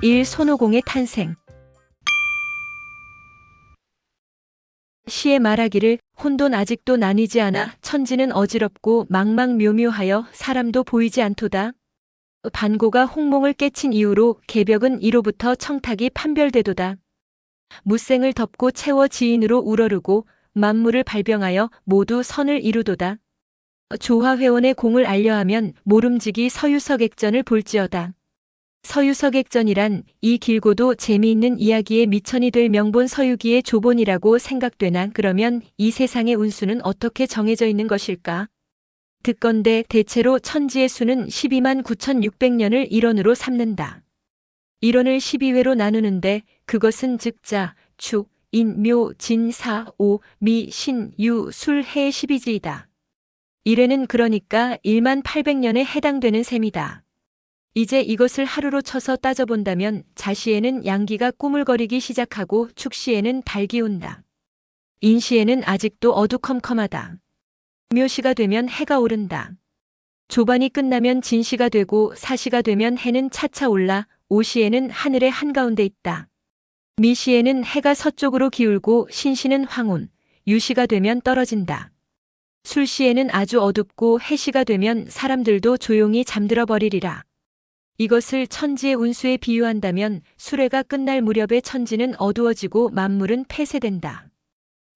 1. 손오공의 탄생. 시에 말하기를 혼돈 아직도 나뉘지 않아 천지는 어지럽고 망망묘묘하여 사람도 보이지 않도다. 반고가 홍몽을 깨친 이후로 개벽은 이로부터 청탁이 판별되도다. 무생을 덮고 채워 지인으로 우러르고 만물을 발병하여 모두 선을 이루도다. 조화회원의 공을 알려하면 모름지기 서유석액전을 볼지어다. 서유석액전이란 이 길고도 재미있는 이야기의 미천이 될 명본 서유기의 조본이라고 생각되나 그러면 이 세상의 운수는 어떻게 정해져 있는 것일까? 듣건대 대체로 천지의 수는 12만 9,600년을 일원으로 삼는다. 일원을 12회로 나누는데 그것은 즉자, 축, 인, 묘, 진, 사, 오, 미, 신, 유, 술, 해 12지이다. 1회는 그러니까 1만 800년에 해당되는 셈이다. 이제 이것을 하루로 쳐서 따져본다면 자시에는 양기가 꾸물거리기 시작하고 축시에는 달기 온다. 인시에는 아직도 어두컴컴하다. 묘시가 되면 해가 오른다. 조반이 끝나면 진시가 되고 사시가 되면 해는 차차 올라 오시에는 하늘의 한가운데 있다. 미시에는 해가 서쪽으로 기울고 신시는 황혼, 유시가 되면 떨어진다. 술시에는 아주 어둡고 해시가 되면 사람들도 조용히 잠들어 버리리라. 이것을 천지의 운수에 비유한다면 수레가 끝날 무렵에 천지는 어두워지고 만물은 폐쇄된다.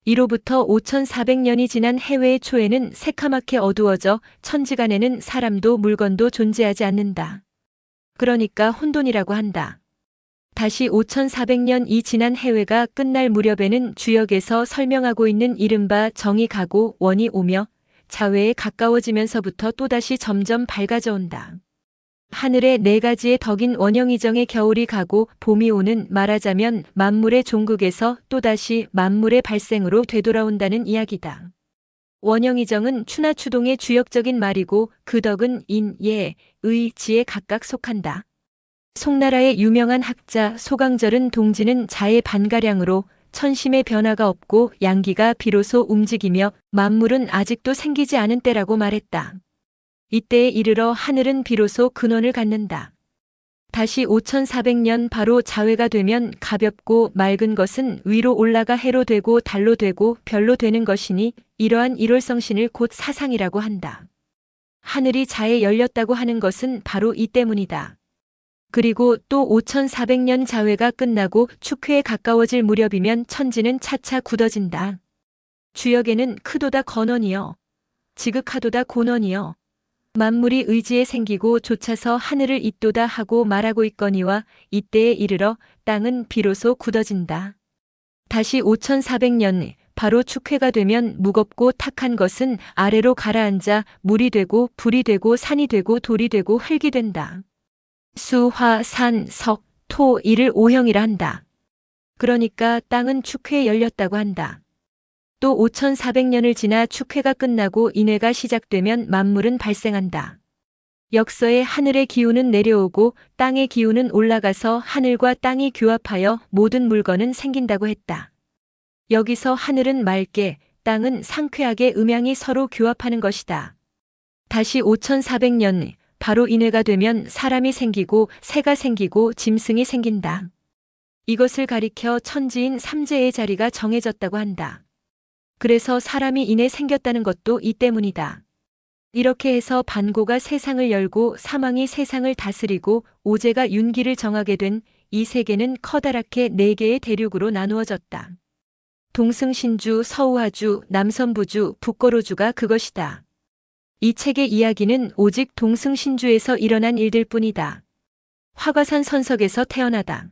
이로부터 5,400년이 지난 해외의 초에는 새카맣게 어두워져 천지간에는 사람도 물건도 존재하지 않는다. 그러니까 혼돈이라고 한다. 다시 5,400년이 지난 해외가 끝날 무렵에는 주역에서 설명하고 있는 이른바 정이 가고 원이 오며 자외에 가까워지면서부터 또다시 점점 밝아져 온다. 하늘의 네 가지의 덕인 원영이정의 겨울이 가고 봄이 오는 말하자면 만물의 종국에서 또다시 만물의 발생으로 되돌아온다는 이야기다. 원영이정은 추나추동의 주역적인 말이고 그 덕은 인, 예, 의, 지에 각각 속한다. 송나라의 유명한 학자 소강절은 동지는 자의 반가량으로 천심의 변화가 없고 양기가 비로소 움직이며 만물은 아직도 생기지 않은 때라고 말했다. 이때에 이르러 하늘은 비로소 근원을 갖는다. 다시 5,400년 바로 자회가 되면 가볍고 맑은 것은 위로 올라가 해로 되고 달로 되고 별로 되는 것이니 이러한 일월성신을 곧 사상이라고 한다. 하늘이 자에 열렸다고 하는 것은 바로 이 때문이다. 그리고 또 5,400년 자회가 끝나고 축회에 가까워질 무렵이면 천지는 차차 굳어진다. 주역에는 크도다 건원이여, 지극하도다 곤원이여, 만물이 의지에 생기고 좇아서 하늘을 잇도다 하고 말하고 있거니와 이때에 이르러 땅은 비로소 굳어진다. 다시 5,400년 바로 축회가 되면 무겁고 탁한 것은 아래로 가라앉아 물이 되고 불이 되고 산이 되고 돌이 되고 흙이 된다. 수, 화, 산, 석, 토, 이를 오형이라 한다. 그러니까 땅은 축회에 열렸다고 한다. 또 5,400년을 지나 축회가 끝나고 인회가 시작되면 만물은 발생한다. 역서에 하늘의 기운은 내려오고 땅의 기운은 올라가서 하늘과 땅이 교합하여 모든 물건은 생긴다고 했다. 여기서 하늘은 맑게, 땅은 상쾌하게 음양이 서로 교합하는 것이다. 다시 5,400년 바로 인회가 되면 사람이 생기고 새가 생기고 짐승이 생긴다. 이것을 가리켜 천지인 삼재의 자리가 정해졌다고 한다. 그래서 사람이 인해 생겼다는 것도 이 때문이다. 이렇게 해서 반고가 세상을 열고 사망이 세상을 다스리고 오제가 윤기를 정하게 된 이 세계는 커다랗게 네 개의 대륙으로 나누어졌다. 동승신주, 서우하주, 남선부주, 북거로주가 그것이다. 이 책의 이야기는 오직 동승신주에서 일어난 일들 뿐이다. 화과산 선석에서 태어나다.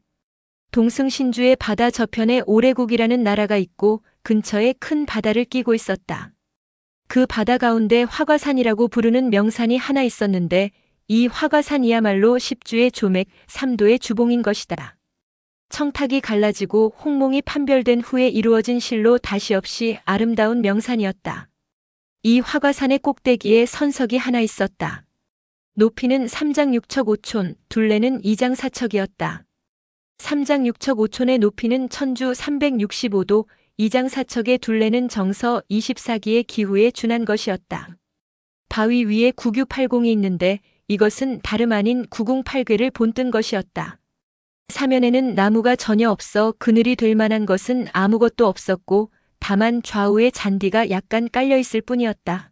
동승신주의 바다 저편에 오래국이라는 나라가 있고 근처에 큰 바다를 끼고 있었다. 그 바다 가운데 화과산이라고 부르는 명산이 하나 있었는데 이 화과산이야말로 10주의 조맥, 3도의 주봉인 것이다. 청탁이 갈라지고 홍몽이 판별된 후에 이루어진 실로 다시 없이 아름다운 명산이었다. 이 화과산의 꼭대기에 선석이 하나 있었다. 높이는 3장 6척 5촌, 둘레는 2장 4척이었다. 3장 6척 5촌의 높이는 천주 365도, 2장 4척의 둘레는 정서 24기의 기후에 준한 것이었다. 바위 위에 9980이 있는데 이것은 다름 아닌 908궤를 본뜬 것이었다. 사면에는 나무가 전혀 없어 그늘이 될 만한 것은 아무것도 없었고 다만 좌우에 잔디가 약간 깔려 있을 뿐이었다.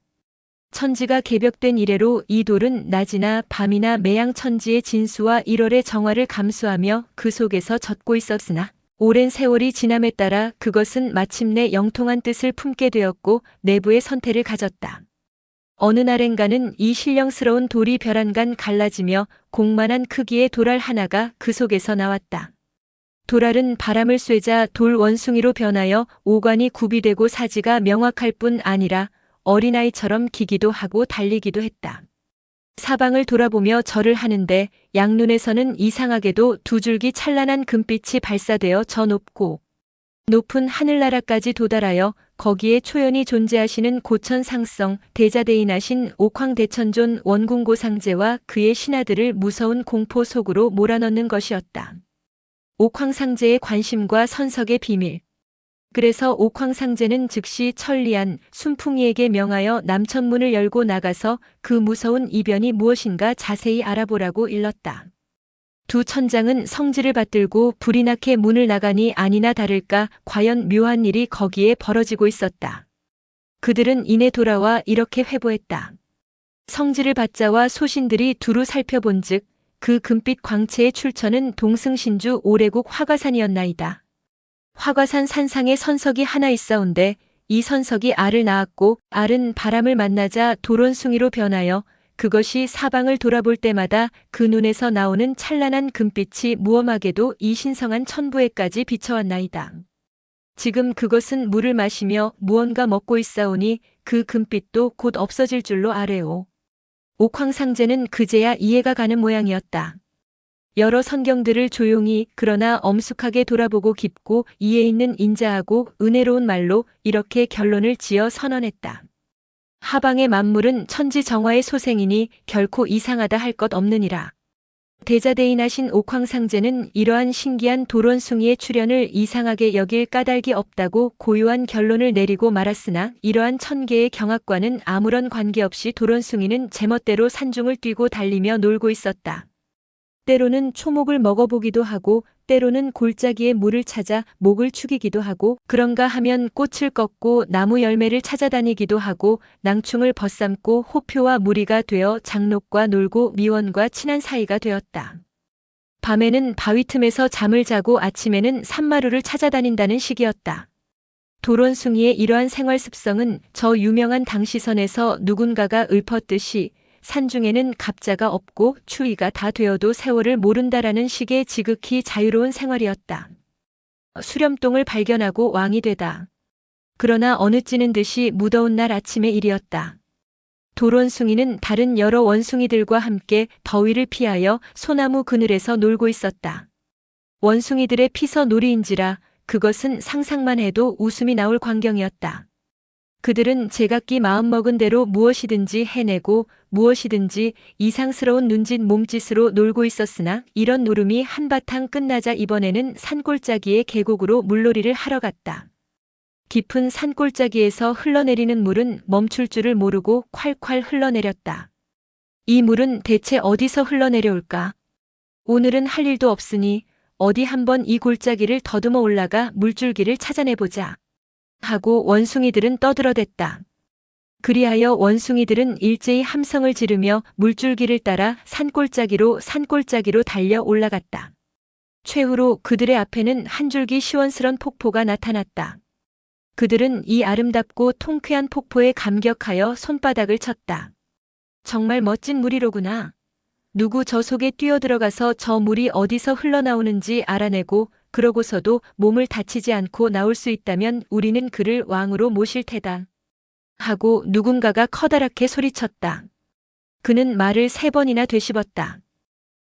천지가 개벽된 이래로 이 돌은 낮이나 밤이나 매양 천지의 진수와 1월의 정화를 감수하며 그 속에서 젖고 있었으나 오랜 세월이 지남에 따라 그것은 마침내 영통한 뜻을 품게 되었고 내부의 선태를 가졌다. 어느 날엔가는 이 신령스러운 돌이 벼란간 갈라지며 공만한 크기의 돌알 하나가 그 속에서 나왔다. 돌알은 바람을 쐬자 돌 원숭이로 변하여 오관이 굽이되고 사지가 명확할 뿐 아니라 어린아이처럼 기기도 하고 달리기도 했다. 사방을 돌아보며 절을 하는데 양눈에서는 이상하게도 두 줄기 찬란한 금빛이 발사되어 저 높은 하늘나라까지 도달하여 거기에 초연히 존재하시는 고천상성 대자대인하신 옥황대천존 원궁고상제와 그의 신하들을 무서운 공포 속으로 몰아넣는 것이었다. 옥황상제의 관심과 선석의 비밀. 그래서 옥황상제는 즉시 천리안 순풍이에게 명하여 남천문을 열고 나가서 그 무서운 이변이 무엇인가 자세히 알아보라고 일렀다. 두 천장은 성질을 받들고 불이 나게 문을 나가니 아니나 다를까 과연 묘한 일이 거기에 벌어지고 있었다. 그들은 이내 돌아와 이렇게 회보했다. 성질을 받자와 소신들이 두루 살펴본즉 그 금빛 광채의 출처는 동승신주 오래국 화가산이었나이다. 화가산 산상에 선석이 하나 있사온데 이 선석이 알을 낳았고 알은 바람을 만나자 도론숭이로 변하여 그것이 사방을 돌아볼 때마다 그 눈에서 나오는 찬란한 금빛이 무엄하게도 이 신성한 천부에까지 비춰왔나이다. 지금 그것은 물을 마시며 무언가 먹고 있사오니 그 금빛도 곧 없어질 줄로 아뢰오. 옥황상제는 그제야 이해가 가는 모양이었다. 여러 선경들을 조용히 그러나 엄숙하게 돌아보고 깊고 이해 있는 인자하고 은혜로운 말로 이렇게 결론을 지어 선언했다. 하방의 만물은 천지정화의 소생이니 결코 이상하다 할 것 없느니라. 대자대인하신 옥황상제는 이러한 신기한 도론숭이의 출현을 이상하게 여길 까닭이 없다고 고요한 결론을 내리고 말았으나 이러한 천개의 경악과는 아무런 관계없이 도론숭이는 제멋대로 산중을 뛰고 달리며 놀고 있었다. 때로는 초목을 먹어보기도 하고 때로는 골짜기에 물을 찾아 목을 축이기도 하고 그런가 하면 꽃을 꺾고 나무 열매를 찾아다니기도 하고 낭충을 벗삼고 호표와 무리가 되어 장록과 놀고 미원과 친한 사이가 되었다. 밤에는 바위 틈에서 잠을 자고 아침에는 산마루를 찾아다닌다는 식이었다. 도론숭이의 이러한 생활 습성은 저 유명한 당시선에서 누군가가 읊었듯이 산중에는 갑자가 없고 추위가 다 되어도 세월을 모른다라는 식의 지극히 자유로운 생활이었다. 수렴동을 발견하고 왕이 되다. 그러나 어느 찌는 듯이 무더운 날 아침의 일이었다. 도론숭이는 다른 여러 원숭이들과 함께 더위를 피하여 소나무 그늘에서 놀고 있었다. 원숭이들의 피서놀이인지라 그것은 상상만 해도 웃음이 나올 광경이었다. 그들은 제각기 마음먹은 대로 무엇이든지 해내고 무엇이든지 이상스러운 눈짓 몸짓으로 놀고 있었으나 이런 노름이 한바탕 끝나자 이번에는 산골짜기의 계곡으로 물놀이를 하러 갔다. 깊은 산골짜기에서 흘러내리는 물은 멈출 줄을 모르고 콸콸 흘러내렸다. 이 물은 대체 어디서 흘러내려올까? 오늘은 할 일도 없으니 어디 한번 이 골짜기를 더듬어 올라가 물줄기를 찾아내보자. 하고 원숭이들은 떠들어댔다. 그리하여 원숭이들은 일제히 함성을 지르며 물줄기를 따라 산골짜기로 달려 올라갔다. 최후로 그들의 앞에는 한 줄기 시원스런 폭포가 나타났다. 그들은 이 아름답고 통쾌한 폭포에 감격하여 손바닥을 쳤다. 정말 멋진 물이로구나. 누구 저 속에 뛰어들어가서 저 물이 어디서 흘러나오는지 알아내고 그러고서도 몸을 다치지 않고 나올 수 있다면 우리는 그를 왕으로 모실 테다. 하고 누군가가 커다랗게 소리쳤다. 그는 말을 3번이나 되씹었다.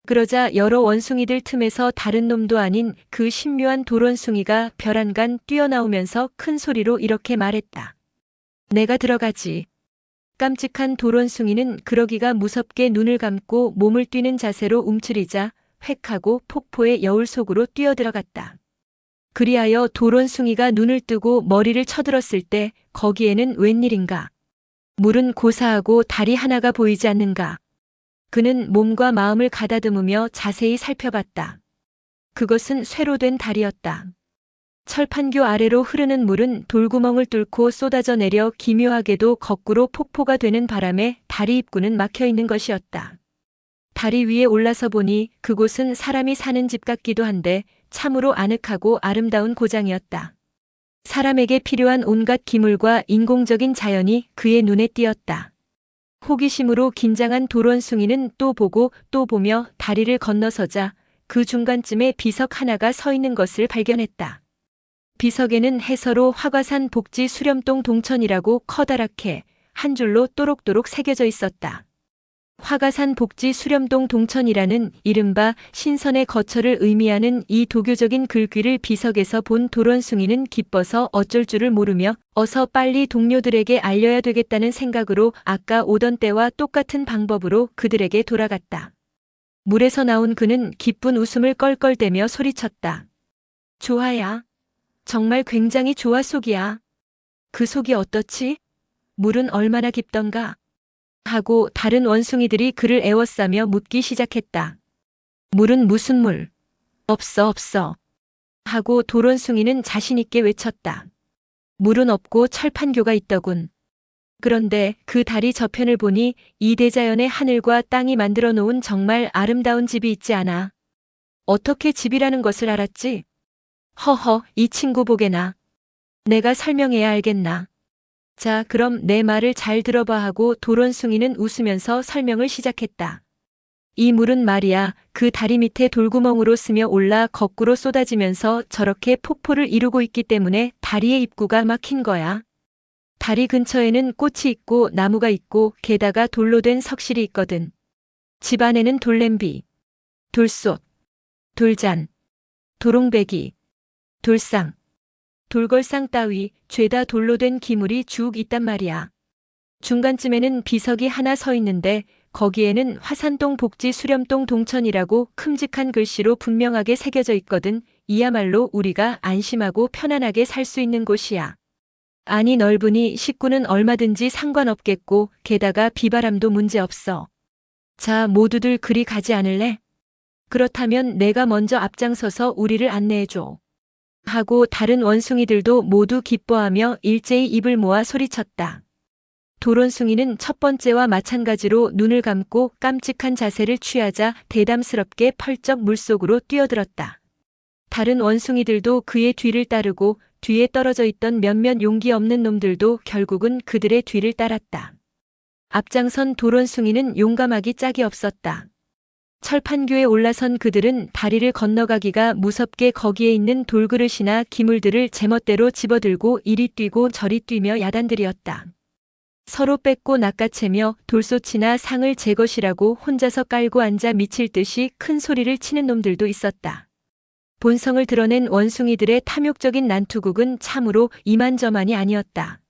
그러자 여러 원숭이들 틈에서 다른 놈도 아닌 그 신묘한 도론숭이가 벼란간 뛰어나오면서 큰 소리로 이렇게 말했다. 내가 들어가지. 깜찍한 도론숭이는 그러기가 무섭게 눈을 감고 몸을 뛰는 자세로 움츠리자 획 하고 폭포의 여울 속으로 뛰어들어갔다. 그리하여 도론숭이가 눈을 뜨고 머리를 쳐들었을 때 거기에는 웬일인가. 물은 고사하고 다리 하나가 보이지 않는가. 그는 몸과 마음을 가다듬으며 자세히 살펴봤다. 그것은 쇠로 된 다리였다. 철판교 아래로 흐르는 물은 돌구멍을 뚫고 쏟아져 내려 기묘하게도 거꾸로 폭포가 되는 바람에 다리 입구는 막혀 있는 것이었다. 다리 위에 올라서 보니 그곳은 사람이 사는 집 같기도 한데 참으로 아늑하고 아름다운 고장이었다. 사람에게 필요한 온갖 기물과 인공적인 자연이 그의 눈에 띄었다. 호기심으로 긴장한 도론숭이는 또 보고 또 보며 다리를 건너서자 그 중간쯤에 비석 하나가 서 있는 것을 발견했다. 비석에는 해서로 화과산 복지 수렴동 동천이라고 커다랗게 한 줄로 또록또록 새겨져 있었다. 화과산 복지 수렴동 동천이라는 이른바 신선의 거처를 의미하는 이 도교적인 글귀를 비석에서 본 도론숭이는 기뻐서 어쩔 줄을 모르며 어서 빨리 동료들에게 알려야 되겠다는 생각으로 아까 오던 때와 똑같은 방법으로 그들에게 돌아갔다. 물에서 나온 그는 기쁜 웃음을 껄껄대며 소리쳤다. 좋아야. 정말 굉장히 좋아 속이야. 그 속이 어떻지? 물은 얼마나 깊던가? 하고 다른 원숭이들이 그를 애워싸며 묻기 시작했다. 물은 무슨 물? 없어. 하고 도론숭이는 자신있게 외쳤다. 물은 없고 철판교가 있더군. 그런데 그 다리 저편을 보니 이 대자연의 하늘과 땅이 만들어 놓은 정말 아름다운 집이 있지 않아. 어떻게 집이라는 것을 알았지? 허허, 이 친구 보게나. 내가 설명해야 알겠나. 자, 그럼 내 말을 잘 들어봐 하고 도론숭이는 웃으면서 설명을 시작했다. 이 물은 말이야, 그 다리 밑에 돌구멍으로 스며 올라 거꾸로 쏟아지면서 저렇게 폭포를 이루고 있기 때문에 다리의 입구가 막힌 거야. 다리 근처에는 꽃이 있고 나무가 있고 게다가 돌로 된 석실이 있거든. 집 안에는 돌냄비, 돌솥, 돌잔, 도롱배기, 돌상, 돌걸상 따위 죄다 돌로 된 기물이 쭉 있단 말이야. 중간쯤에는 비석이 하나 서 있는데 거기에는 화산동 복지 수렴동 동천이라고 큼직한 글씨로 분명하게 새겨져 있거든. 이야말로 우리가 안심하고 편안하게 살 수 있는 곳이야. 아니 넓으니 식구는 얼마든지 상관없겠고 게다가 비바람도 문제없어. 자, 모두들 그리 가지 않을래? 그렇다면 내가 먼저 앞장서서 우리를 안내해줘. 하고 다른 원숭이들도 모두 기뻐하며 일제히 입을 모아 소리쳤다. 도론숭이는 첫 번째와 마찬가지로 눈을 감고 깜찍한 자세를 취하자 대담스럽게 펄쩍 물속으로 뛰어들었다. 다른 원숭이들도 그의 뒤를 따르고 뒤에 떨어져 있던 몇몇 용기 없는 놈들도 결국은 그들의 뒤를 따랐다. 앞장선 도론숭이는 용감하기 짝이 없었다. 철판교에 올라선 그들은 다리를 건너가기가 무섭게 거기에 있는 돌그릇이나 기물들을 제멋대로 집어들고 이리 뛰고 저리 뛰며 야단들이었다. 서로 뺏고 낚아채며 돌솥이나 상을 제 것이라고 혼자서 깔고 앉아 미칠 듯이 큰 소리를 치는 놈들도 있었다. 본성을 드러낸 원숭이들의 탐욕적인 난투극은 참으로 이만저만이 아니었다.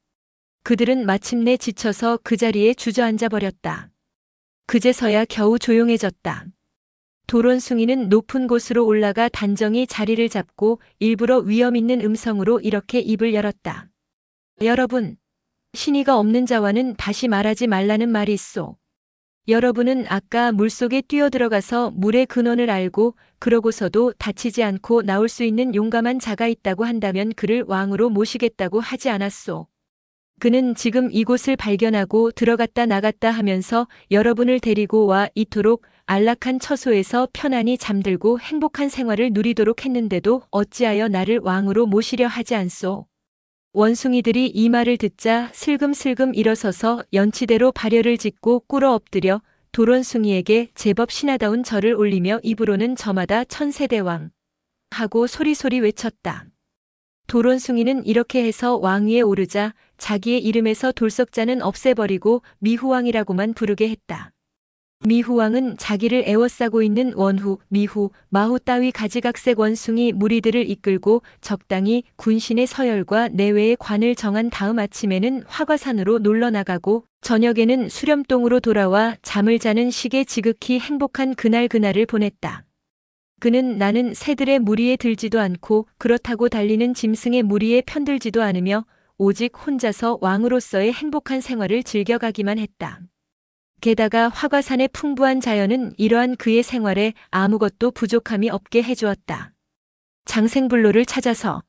그들은 마침내 지쳐서 그 자리에 주저앉아 버렸다. 그제서야 겨우 조용해졌다. 도론숭이는 높은 곳으로 올라가 단정히 자리를 잡고 일부러 위험 있는 음성으로 이렇게 입을 열었다. 여러분, 신의가 없는 자와는 다시 말하지 말라는 말이 있소. 여러분은 아까 물속에 뛰어들어가서 물의 근원을 알고 그러고서도 다치지 않고 나올 수 있는 용감한 자가 있다고 한다면 그를 왕으로 모시겠다고 하지 않았소. 그는 지금 이곳을 발견하고 들어갔다 나갔다 하면서 여러분을 데리고 와 이토록 안락한 처소에서 편안히 잠들고 행복한 생활을 누리도록 했는데도 어찌하여 나를 왕으로 모시려 하지 않소. 원숭이들이 이 말을 듣자 슬금슬금 일어서서 연치대로 발열을 짓고 꿇어 엎드려 도론숭이에게 제법 신하다운 절을 올리며 입으로는 저마다 천세대왕 하고 소리소리 외쳤다. 도론숭이는 이렇게 해서 왕위에 오르자 자기의 이름에서 돌석자는 없애버리고 미후왕이라고만 부르게 했다. 미후왕은 자기를 애워싸고 있는 원후, 미후, 마후 따위 가지각색 원숭이 무리들을 이끌고 적당히 군신의 서열과 내외의 관을 정한 다음 아침에는 화과산으로 놀러 나가고 저녁에는 수렴동으로 돌아와 잠을 자는 식의 지극히 행복한 그날을 보냈다. 그는 나는 새들의 무리에 들지도 않고 그렇다고 달리는 짐승의 무리에 편들지도 않으며 오직 혼자서 왕으로서의 행복한 생활을 즐겨가기만 했다. 게다가 화과산의 풍부한 자연은 이러한 그의 생활에 아무것도 부족함이 없게 해주었다. 장생불로를 찾아서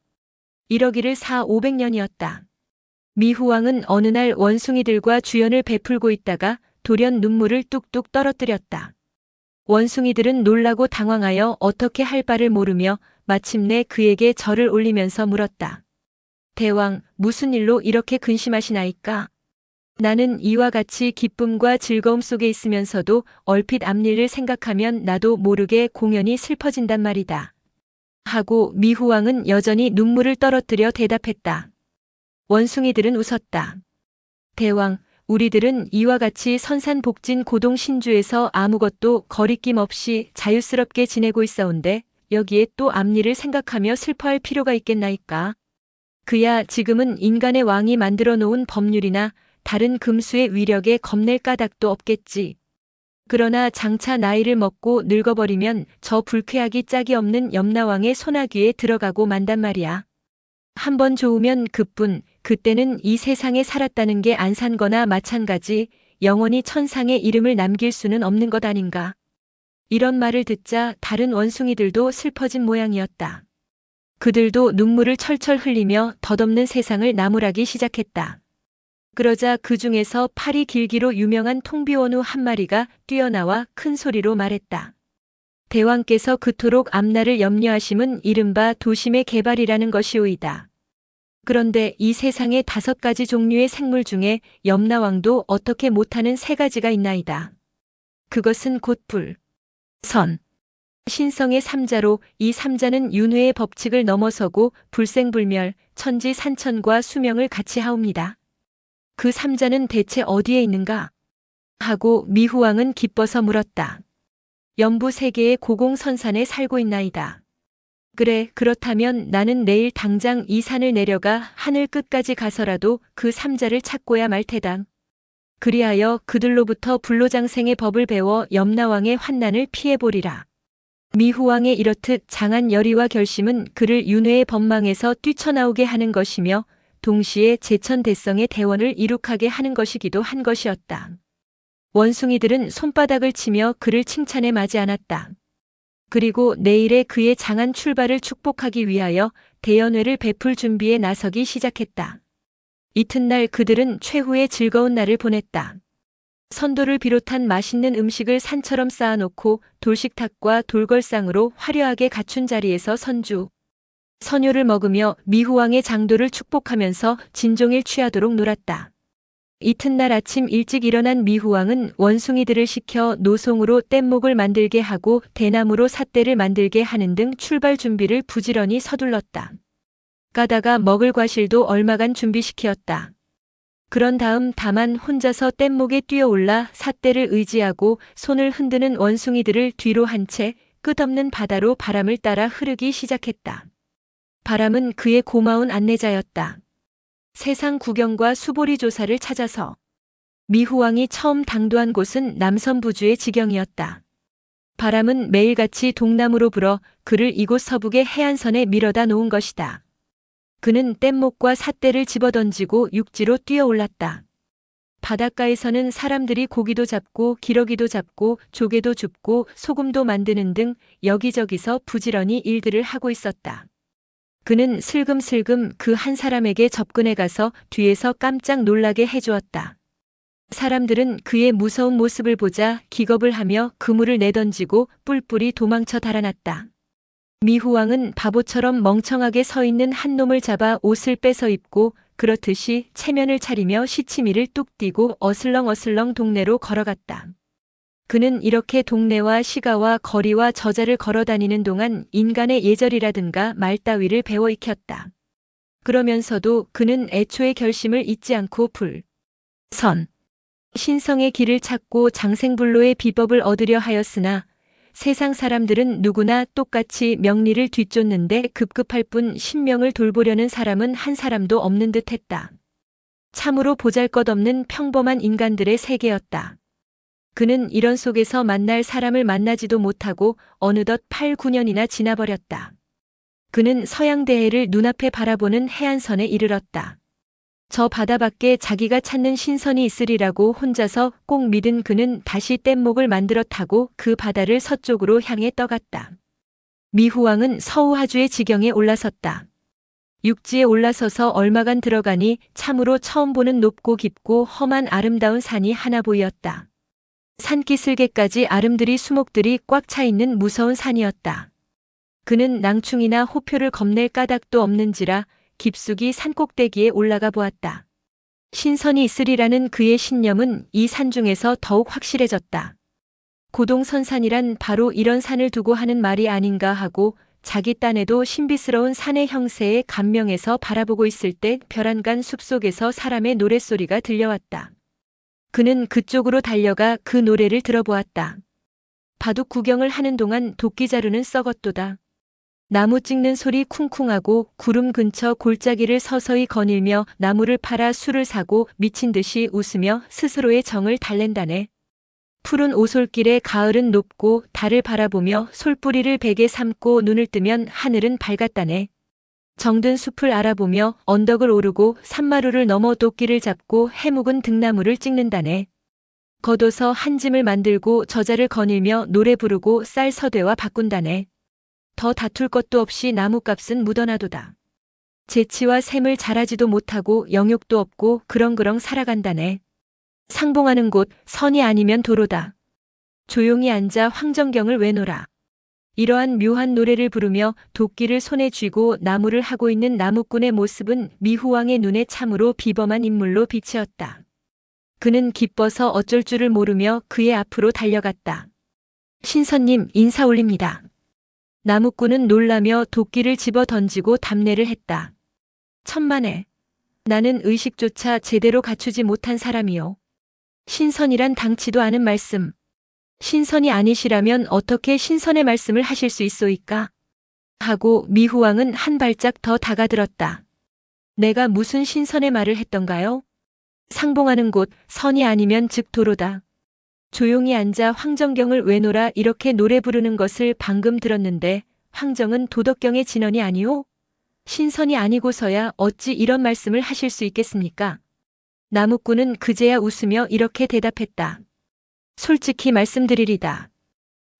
이러기를 4,500년이었다. 미후왕은 어느 날 원숭이들과 주연을 베풀고 있다가 돌연 눈물을 뚝뚝 떨어뜨렸다. 원숭이들은 놀라고 당황하여 어떻게 할 바를 모르며 마침내 그에게 절을 올리면서 물었다. 대왕, 무슨 일로 이렇게 근심하시나이까? 나는 이와 같이 기쁨과 즐거움 속에 있으면서도 얼핏 앞일을 생각하면 나도 모르게 공연히 슬퍼진단 말이다. 하고 미후왕은 여전히 눈물을 떨어뜨려 대답했다. 원숭이들은 웃었다. 대왕, 우리들은 이와 같이 선산복진 고동신주에서 아무것도 거리낌 없이 자유스럽게 지내고 있어온데 여기에 또 앞일을 생각하며 슬퍼할 필요가 있겠나이까? 그야 지금은 인간의 왕이 만들어 놓은 법률이나 다른 금수의 위력에 겁낼 까닭도 없겠지. 그러나 장차 나이를 먹고 늙어버리면 저 불쾌하기 짝이 없는 염라왕의 소나귀에 들어가고 만단 말이야. 한번 좋으면 그뿐, 그때는 이 세상에 살았다는 게 안 산 거나 마찬가지, 영원히 천상의 이름을 남길 수는 없는 것 아닌가. 이런 말을 듣자 다른 원숭이들도 슬퍼진 모양이었다. 그들도 눈물을 철철 흘리며 덧없는 세상을 나무라기 시작했다. 그러자 그 중에서 팔이 길기로 유명한 통비원우 한 마리가 뛰어나와 큰 소리로 말했다. 대왕께서 그토록 앞날을 염려하심은 이른바 도심의 개발이라는 것이오이다. 그런데 이 세상의 5가지 종류의 생물 중에 염라왕도 어떻게 못하는 3가지가 있나이다. 그것은 곧 불, 선, 신성의 3자로 이 3자는 윤회의 법칙을 넘어서고 불생불멸, 천지산천과 수명을 같이 하옵니다. 그 3자는 대체 어디에 있는가? 하고 미후왕은 기뻐서 물었다. 연부 세계의 고공선산에 살고 있나이다. 그래, 그렇다면 나는 내일 당장 이 산을 내려가 하늘 끝까지 가서라도 그 3자를 찾고야 말 테다. 그리하여 그들로부터 불로장생의 법을 배워 염라왕의 환난을 피해보리라. 미후왕의 이렇듯 장한 열의와 결심은 그를 윤회의 법망에서 뛰쳐나오게 하는 것이며 동시에 제천대성의 대원을 이룩하게 하는 것이기도 한 것이었다. 원숭이들은 손바닥을 치며 그를 칭찬해 마지 않았다. 그리고 내일의 그의 장한 출발을 축복하기 위하여 대연회를 베풀 준비에 나서기 시작했다. 이튿날 그들은 최후의 즐거운 날을 보냈다. 선도를 비롯한 맛있는 음식을 산처럼 쌓아놓고 돌식탁과 돌걸상으로 화려하게 갖춘 자리에서 선주, 선효를 먹으며 미후왕의 장도를 축복하면서 진종일 취하도록 놀았다. 이튿날 아침 일찍 일어난 미후왕은 원숭이들을 시켜 노송으로 뗏목을 만들게 하고 대나무로 삿대를 만들게 하는 등 출발 준비를 부지런히 서둘렀다. 가다가 먹을 과실도 얼마간 준비시키었다. 그런 다음 다만 혼자서 뗏목에 뛰어올라 삿대를 의지하고 손을 흔드는 원숭이들을 뒤로 한 채 끝없는 바다로 바람을 따라 흐르기 시작했다. 바람은 그의 고마운 안내자였다. 세상 구경과 수보리 조사를 찾아서 미후왕이 처음 당도한 곳은 남선부주의 지경이었다. 바람은 매일같이 동남으로 불어 그를 이곳 서북의 해안선에 밀어다 놓은 것이다. 그는 뗏목과 삿대를 집어던지고 육지로 뛰어올랐다. 바닷가에서는 사람들이 고기도 잡고 기러기도 잡고 조개도 줍고 소금도 만드는 등 여기저기서 부지런히 일들을 하고 있었다. 그는 슬금슬금 그 한 사람에게 접근해 가서 뒤에서 깜짝 놀라게 해주었다. 사람들은 그의 무서운 모습을 보자 기겁을 하며 그물을 내던지고 뿔뿔이 도망쳐 달아났다. 미후왕은 바보처럼 멍청하게 서 있는 한 놈을 잡아 옷을 뺏어 입고 그렇듯이 체면을 차리며 시치미를 뚝 띄고 어슬렁어슬렁 동네로 걸어갔다. 그는 이렇게 동네와 시가와 거리와 저자를 걸어다니는 동안 인간의 예절이라든가 말 따위를 배워 익혔다. 그러면서도 그는 애초의 결심을 잊지 않고 불, 선, 신성의 길을 찾고 장생불로의 비법을 얻으려 하였으나 세상 사람들은 누구나 똑같이 명리를 뒤쫓는데 급급할 뿐 신명을 돌보려는 사람은 한 사람도 없는 듯 했다. 참으로 보잘것없는 평범한 인간들의 세계였다. 그는 이런 속에서 만날 사람을 만나지도 못하고 어느덧 8, 9년이나 지나버렸다. 그는 서양대해를 눈앞에 바라보는 해안선에 이르렀다. 저 바다 밖에 자기가 찾는 신선이 있으리라고 혼자서 꼭 믿은 그는 다시 뗏목을 만들어 타고 그 바다를 서쪽으로 향해 떠갔다. 미후왕은 서우하주의 지경에 올라섰다. 육지에 올라서서 얼마간 들어가니 참으로 처음 보는 높고 깊고 험한 아름다운 산이 하나 보였다. 산기슭에까지 아름드리 수목들이 꽉 차 있는 무서운 산이었다. 그는 낭충이나 호표를 겁낼 까닭도 없는지라 깊숙이 산꼭대기에 올라가 보았다. 신선이 있으리라는 그의 신념은 이 산 중에서 더욱 확실해졌다. 고동선산이란 바로 이런 산을 두고 하는 말이 아닌가 하고 자기 딴에도 신비스러운 산의 형세에 감명해서 바라보고 있을 때 벼란간 숲속에서 사람의 노랫소리가 들려왔다. 그는 그쪽으로 달려가 그 노래를 들어보았다. 바둑 구경을 하는 동안 도끼자루는 썩었도다. 나무 찍는 소리 쿵쿵하고 구름 근처 골짜기를 서서히 거닐며 나무를 팔아 술을 사고 미친 듯이 웃으며 스스로의 정을 달랜다네. 푸른 오솔길에 가을은 높고 달을 바라보며 솔뿌리를 베개 삼고 눈을 뜨면 하늘은 밝았다네. 정든 숲을 알아보며 언덕을 오르고 산마루를 넘어 도끼를 잡고 해묵은 등나무를 찍는다네. 걷어서 한 짐을 만들고 저자를 거닐며 노래 부르고 쌀 서대와 바꾼다네. 더 다툴 것도 없이 나무값은 묻어나도다. 재치와 샘을 잘하지도 못하고 영욕도 없고 그렁그렁 살아간다네. 상봉하는 곳 선이 아니면 도로다. 조용히 앉아 황정경을 외노라. 이러한 묘한 노래를 부르며 도끼를 손에 쥐고 나무를 하고 있는 나무꾼의 모습은 미후왕의 눈에 참으로 비범한 인물로 비치었다. 그는 기뻐서 어쩔 줄을 모르며 그의 앞으로 달려갔다. 신선님 인사 올립니다. 나무꾼은 놀라며 도끼를 집어 던지고 답례를 했다. 천만에. 나는 의식조차 제대로 갖추지 못한 사람이요. 신선이란 당치도 않은 말씀. 신선이 아니시라면 어떻게 신선의 말씀을 하실 수 있소이까? 하고 미후왕은 한 발짝 더 다가들었다. 내가 무슨 신선의 말을 했던가요? 상봉하는 곳 선이 아니면 즉 도로다. 조용히 앉아 황정경을 외노라 이렇게 노래 부르는 것을 방금 들었는데 황정은 도덕경의 진언이 아니오? 신선이 아니고서야 어찌 이런 말씀을 하실 수 있겠습니까? 나무꾼은 그제야 웃으며 이렇게 대답했다. 솔직히 말씀드리리다.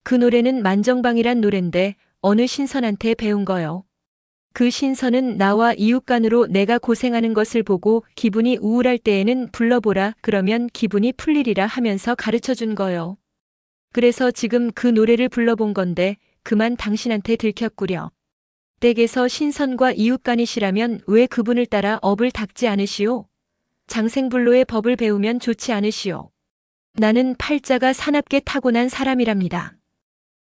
그 노래는 만정방이란 노랜데 어느 신선한테 배운 거요. 그 신선은 나와 이웃간으로 내가 고생하는 것을 보고 기분이 우울할 때에는 불러보라 그러면 기분이 풀리리라 하면서 가르쳐준 거요. 그래서 지금 그 노래를 불러본 건데 그만 당신한테 들켰구려. 댁에서 신선과 이웃간이시라면 왜 그분을 따라 업을 닦지 않으시오? 장생불로의 법을 배우면 좋지 않으시오. 나는 팔자가 사납게 타고난 사람이랍니다.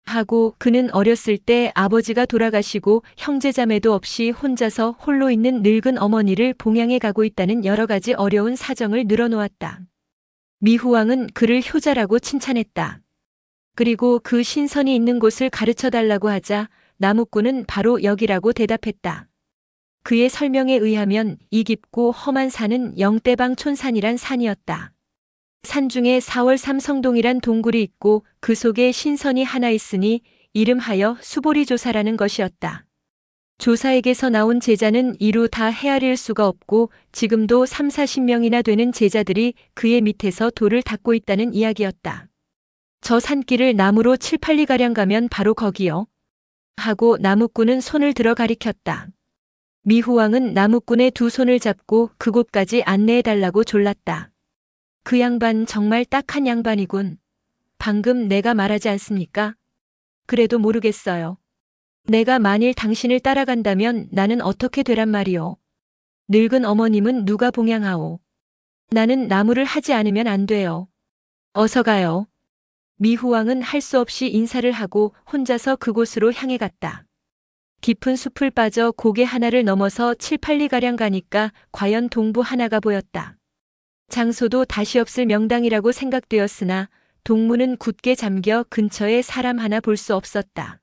하고 그는 어렸을 때 아버지가 돌아가시고 형제자매도 없이 혼자서 홀로 있는 늙은 어머니를 봉양해 가고 있다는 여러 가지 어려운 사정을 늘어놓았다. 미후왕은 그를 효자라고 칭찬했다. 그리고 그 신선이 있는 곳을 가르쳐달라고 하자 나무꾼은 바로 여기라고 대답했다. 그의 설명에 의하면 이 깊고 험한 산은 영대방 촌산이란 산이었다. 산 중에 4월 삼성동이란 동굴이 있고 그 속에 신선이 하나 있으니 이름하여 수보리조사라는 것이었다. 조사에게서 나온 제자는 이루 다 헤아릴 수가 없고 지금도 30-40명이나 되는 제자들이 그의 밑에서 돌을 닦고 있다는 이야기였다. 저 산길을 나무로 7-8리가량 가면 바로 거기요. 하고 나무꾼은 손을 들어 가리켰다. 미후왕은 나무꾼의 두 손을 잡고 그곳까지 안내해달라고 졸랐다. 그 양반 정말 딱한 양반이군. 방금 내가 말하지 않습니까? 그래도 모르겠어요. 내가 만일 당신을 따라간다면 나는 어떻게 되란 말이오. 늙은 어머님은 누가 봉양하오. 나는 나무를 하지 않으면 안 돼요. 어서 가요. 미후왕은 할 수 없이 인사를 하고 혼자서 그곳으로 향해 갔다. 깊은 숲을 빠져 고개 하나를 넘어서 7-8리가량 가니까 과연 동부 하나가 보였다. 장소도 다시 없을 명당이라고 생각되었으나 동문은 굳게 잠겨 근처에 사람 하나 볼 수 없었다.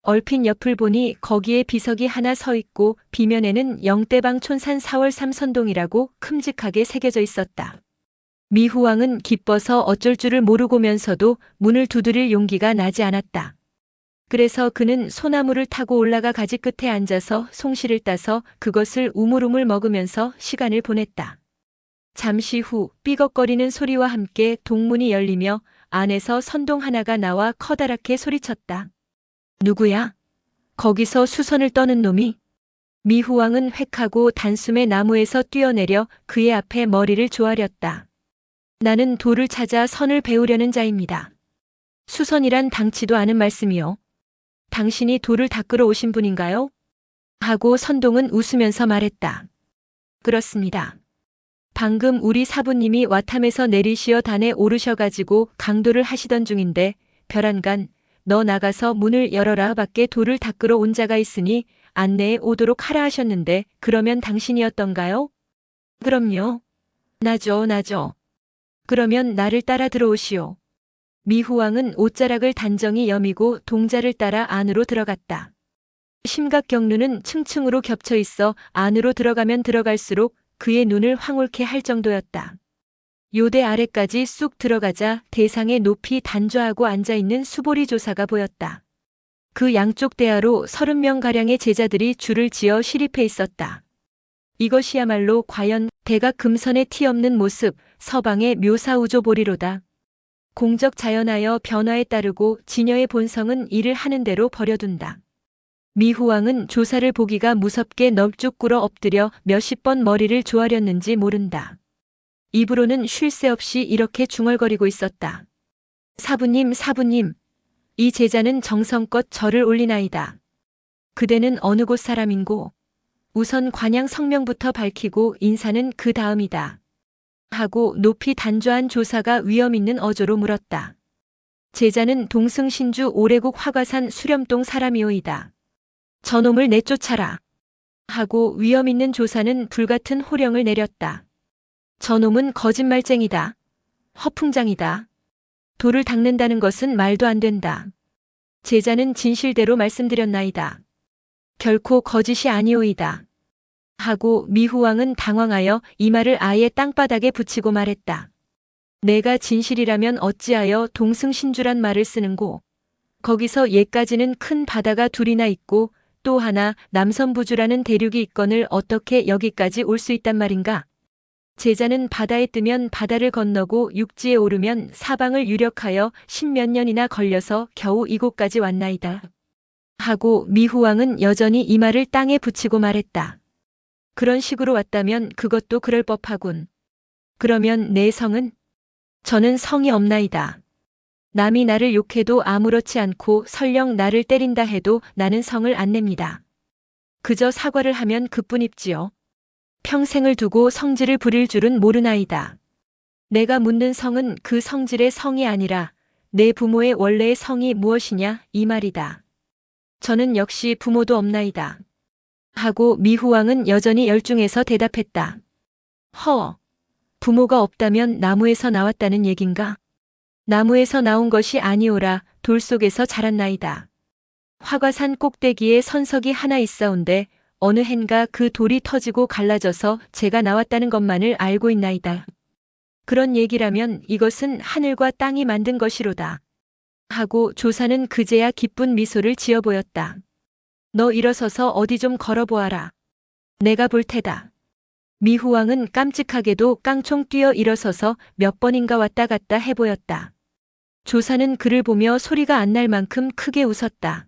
얼핏 옆을 보니 거기에 비석이 하나 서 있고 비면에는 영대방 촌산 4월 삼선동이라고 큼직하게 새겨져 있었다. 미후왕은 기뻐서 어쩔 줄을 모르고면서도 문을 두드릴 용기가 나지 않았다. 그래서 그는 소나무를 타고 올라가 가지 끝에 앉아서 송시를 따서 그것을 우물우물 먹으면서 시간을 보냈다. 잠시 후 삐걱거리는 소리와 함께 동문이 열리며 안에서 선동 하나가 나와 커다랗게 소리쳤다. 누구야? 거기서 수선을 떠는 놈이? 미후왕은 획하고 단숨에 나무에서 뛰어내려 그의 앞에 머리를 조아렸다. 나는 돌을 찾아 선을 배우려는 자입니다. 수선이란 당치도 않은 말씀이요. 당신이 돌을 닦으러 오신 분인가요? 하고 선동은 웃으면서 말했다. 그렇습니다. 방금 우리 사부님이 와탐에서 내리시어 단에 오르셔가지고 강도를 하시던 중인데 별안간 너 나가서 문을 열어라 밖에 돌을 닦으러 온 자가 있으니 안내해 오도록 하라 하셨는데 그러면 당신이었던가요? 그럼요. 나죠. 그러면 나를 따라 들어오시오. 미후왕은 옷자락을 단정히 여미고 동자를 따라 안으로 들어갔다. 심각경루는 층층으로 겹쳐 있어 안으로 들어가면 들어갈수록 그의 눈을 황홀케 할 정도였다. 요대 아래까지 쑥 들어가자 대상에 높이 단좌하고 앉아있는 수보리 조사가 보였다. 그 양쪽 대하로 30명가량의 제자들이 줄을 지어 시립해 있었다. 이것이야말로 과연 대각 금선의 티 없는 모습, 서방의 묘사우조보리로다. 공적 자연하여 변화에 따르고 진여의 본성은 일을 하는 대로 버려둔다. 미후왕은 조사를 보기가 무섭게 넙죽 꿇어 엎드려 몇십 번 머리를 조아렸는지 모른다. 입으로는 쉴 새 없이 이렇게 중얼거리고 있었다. 사부님, 이 제자는 정성껏 절을 올리나이다. 그대는 어느 곳 사람인고? 우선 관양 성명부터 밝히고 인사는 그 다음이다. 하고 높이 단좌한 조사가 위엄 있는 어조로 물었다. 제자는 동승신주 오래국 화과산 수렴동 사람이오이다. 저놈을 내쫓아라. 하고 위엄 있는 조사는 불같은 호령을 내렸다. 저놈은 거짓말쟁이다. 허풍장이다. 돌을 닦는다는 것은 말도 안 된다. 제자는 진실대로 말씀드렸나이다. 결코 거짓이 아니오이다. 하고 미후왕은 당황하여 이마를 아예 땅바닥에 붙이고 말했다. 내가 진실이라면 어찌하여 동승신주란 말을 쓰는고? 거기서 예까지는 큰 바다가 둘이나 있고 또 하나 남선부주라는 대륙이 있거늘 어떻게 여기까지 올 수 있단 말인가? 제자는 바다에 뜨면 바다를 건너고 육지에 오르면 사방을 유력하여 10몇 년이나 걸려서 겨우 이곳까지 왔나이다. 하고 미후왕은 여전히 이마를 땅에 붙이고 말했다. 그런 식으로 왔다면 그것도 그럴 법하군. 그러면 내 성은? 저는 성이 없나이다. 남이 나를 욕해도 아무렇지 않고 설령 나를 때린다 해도 나는 성을 안 냅니다. 그저 사과를 하면 그뿐입지요. 평생을 두고 성질을 부릴 줄은 모르나이다. 내가 묻는 성은 그 성질의 성이 아니라 내 부모의 원래의 성이 무엇이냐 이 말이다. 저는 역시 부모도 없나이다. 하고 미후왕은 여전히 열중해서 대답했다. 부모가 없다면 나무에서 나왔다는 얘긴가? 나무에서 나온 것이 아니오라 돌 속에서 자랐나이다. 화과산 꼭대기에 선석이 하나 있사온데 어느 해인가 그 돌이 터지고 갈라져서 제가 나왔다는 것만을 알고 있나이다. 그런 얘기라면 이것은 하늘과 땅이 만든 것이로다. 하고 조사는 그제야 기쁜 미소를 지어 보였다. 너 일어서서 어디 좀 걸어보아라. 내가 볼 테다. 미후왕은 깜찍하게도 깡총 뛰어 일어서서 몇 번인가 왔다 갔다 해보였다. 조사는 그를 보며 소리가 안 날 만큼 크게 웃었다.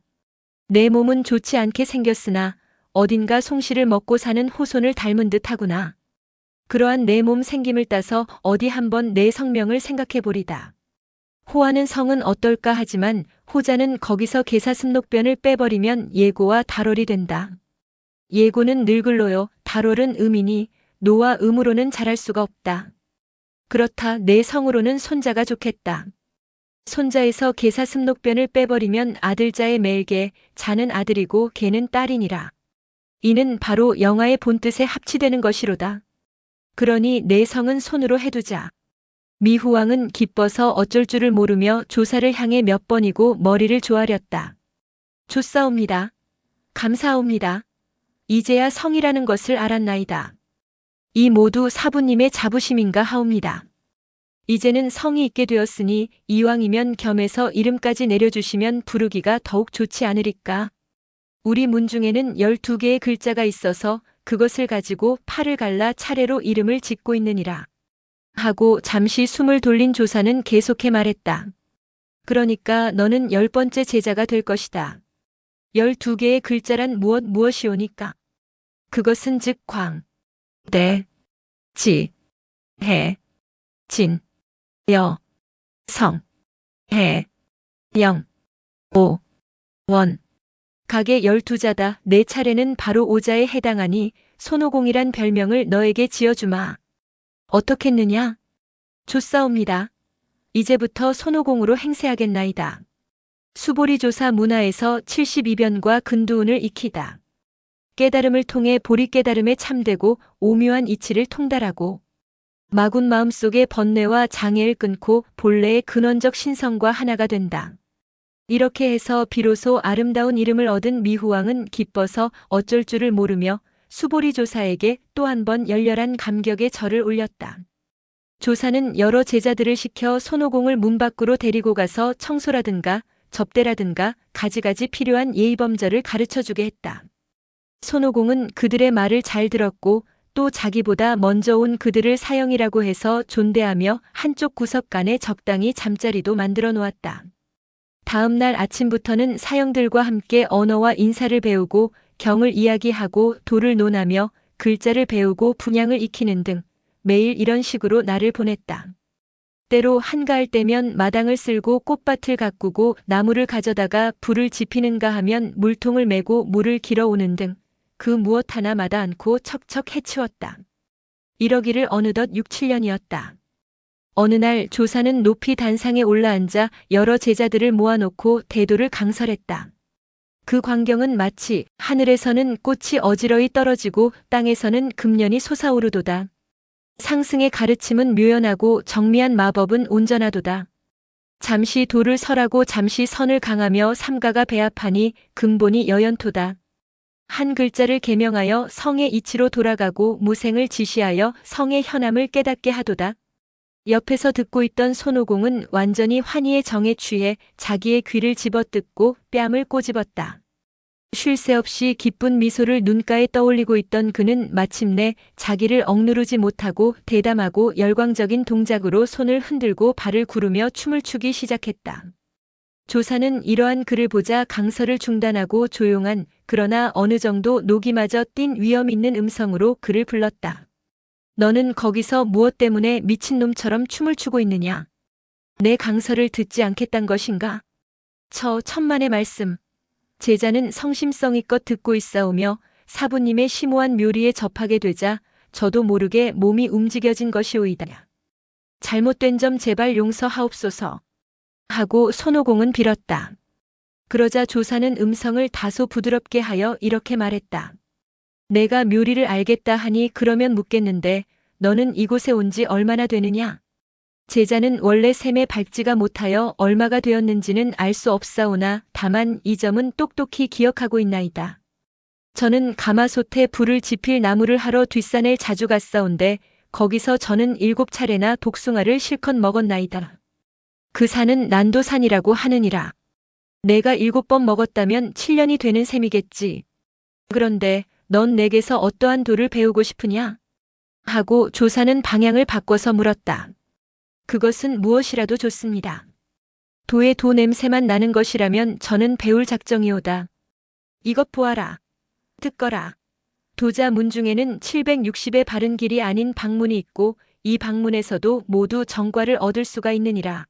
내 몸은 좋지 않게 생겼으나 어딘가 송시를 먹고 사는 호손을 닮은 듯 하구나. 그러한 내 몸 생김을 따서 어디 한번 내 성명을 생각해 보리다. 호하는 성은 어떨까 하지만 호자는 거기서 계사슴록변을 빼버리면 예고와 달월이 된다. 예고는 늙을로요, 달월은 음이니 노와 음으로는 잘할 수가 없다. 그렇다 내 성으로는 손자가 좋겠다. 손자에서 계사슴록변을 빼버리면 아들자의 멜게, 자는 아들이고 걔는 딸이니라. 이는 바로 영화의 본뜻에 합치되는 것이로다. 그러니 내 성은 손으로 해두자. 미후왕은 기뻐서 어쩔 줄을 모르며 조사를 향해 몇 번이고 머리를 조아렸다. 좋사옵니다. 감사옵니다. 이제야 성이라는 것을 알았나이다. 이 모두 사부님의 자부심인가 하옵니다. 이제는 성이 있게 되었으니 이왕이면 겸해서 이름까지 내려주시면 부르기가 더욱 좋지 않으리까. 우리 문중에는 12개의 글자가 있어서 그것을 가지고 팔을 갈라 차례로 이름을 짓고 있느니라. 하고 잠시 숨을 돌린 조사는 계속해 말했다. 그러니까 너는 10번째 제자가 될 것이다. 12개의 글자란 무엇이오니까? 그것은 즉 광, 대, 지, 해, 진, 여, 성, 해, 영, 오, 원. 각의 12자다. 내 차례는 바로 오자에 해당하니 손오공이란 별명을 너에게 지어주마. 어떻겠느냐? 좋사옵니다. 이제부터 손오공으로 행세하겠나이다. 수보리조사 문화에서 72변과 근두운을 익히다. 깨달음을 통해 보리 깨달음에 참되고 오묘한 이치를 통달하고 마군 마음속의 번뇌와 장애를 끊고 본래의 근원적 신성과 하나가 된다. 이렇게 해서 비로소 아름다운 이름을 얻은 미후왕은 기뻐서 어쩔 줄을 모르며 수보리조사에게 또 한 번 열렬한 감격의 절을 올렸다. 조사는 여러 제자들을 시켜 손오공을 문 밖으로 데리고 가서 청소라든가 접대라든가 가지가지 필요한 예의범절을 가르쳐주게 했다. 손오공은 그들의 말을 잘 들었고 또 자기보다 먼저 온 그들을 사형이라고 해서 존대하며 한쪽 구석간에 적당히 잠자리도 만들어 놓았다. 다음 날 아침부터는 사형들과 함께 언어와 인사를 배우고 경을 이야기하고 도를 논하며 글자를 배우고 분양을 익히는 등 매일 이런 식으로 날을 보냈다. 때로 한가할 때면 마당을 쓸고 꽃밭을 가꾸고 나무를 가져다가 불을 지피는가 하면 물통을 메고 물을 길어오는 등 그 무엇 하나 마다 않고 척척 해치웠다. 이러기를 어느덧 6, 7년이었다. 어느 날 조사는 높이 단상에 올라앉아 여러 제자들을 모아놓고 대도를 강설했다. 그 광경은 마치 하늘에서는 꽃이 어지러이 떨어지고 땅에서는 금년이 솟아오르도다. 상승의 가르침은 묘연하고 정미한 마법은 온전하도다. 잠시 도를 설하고 잠시 선을 강하며 삼가가 배합하니 근본이 여연토다. 한 글자를 계명하여 성의 이치로 돌아가고 무생을 지시하여 성의 현암을 깨닫게 하도다. 옆에서 듣고 있던 손오공은 완전히 환희의 정에 취해 자기의 귀를 집어뜯고 뺨을 꼬집었다. 쉴 새 없이 기쁜 미소를 눈가에 떠올리고 있던 그는 마침내 자기를 억누르지 못하고 대담하고 열광적인 동작으로 손을 흔들고 발을 구르며 춤을 추기 시작했다. 조사는 이러한 그를 보자 강설을 중단하고 조용한 그러나 어느 정도 녹이마저 띤 위험 있는 음성으로 그를 불렀다. 너는 거기서 무엇 때문에 미친놈처럼 춤을 추고 있느냐? 내 강설을 듣지 않겠단 것인가? 천만의 말씀. 제자는 성심성의껏 듣고 있사오며 사부님의 심오한 묘리에 접하게 되자 저도 모르게 몸이 움직여진 것이오이다. 잘못된 점 제발 용서하옵소서. 하고 손오공은 빌었다. 그러자 조사는 음성을 다소 부드럽게 하여 이렇게 말했다. 내가 묘리를 알겠다 하니 그러면 묻겠는데 너는 이곳에 온 지 얼마나 되느냐? 제자는 원래 샘에 밟지가 못하여 얼마가 되었는지는 알 수 없사오나 다만 이 점은 똑똑히 기억하고 있나이다. 저는 가마솥에 불을 지필 나무를 하러 뒷산을 자주 갔사온데 거기서 저는 7차례나 복숭아를 실컷 먹었나이다. 그 산은 난도산이라고 하느니라. 내가 7번 먹었다면 7년이 되는 셈이겠지. 그런데 넌 내게서 어떠한 도를 배우고 싶으냐? 하고 조사는 방향을 바꿔서 물었다. 그것은 무엇이라도 좋습니다. 도의 도 냄새만 나는 것이라면 저는 배울 작정이오다. 이것 보아라. 듣거라. 도자 문 중에는 760의 바른 길이 아닌 방문이 있고 이 방문에서도 모두 정과를 얻을 수가 있느니라.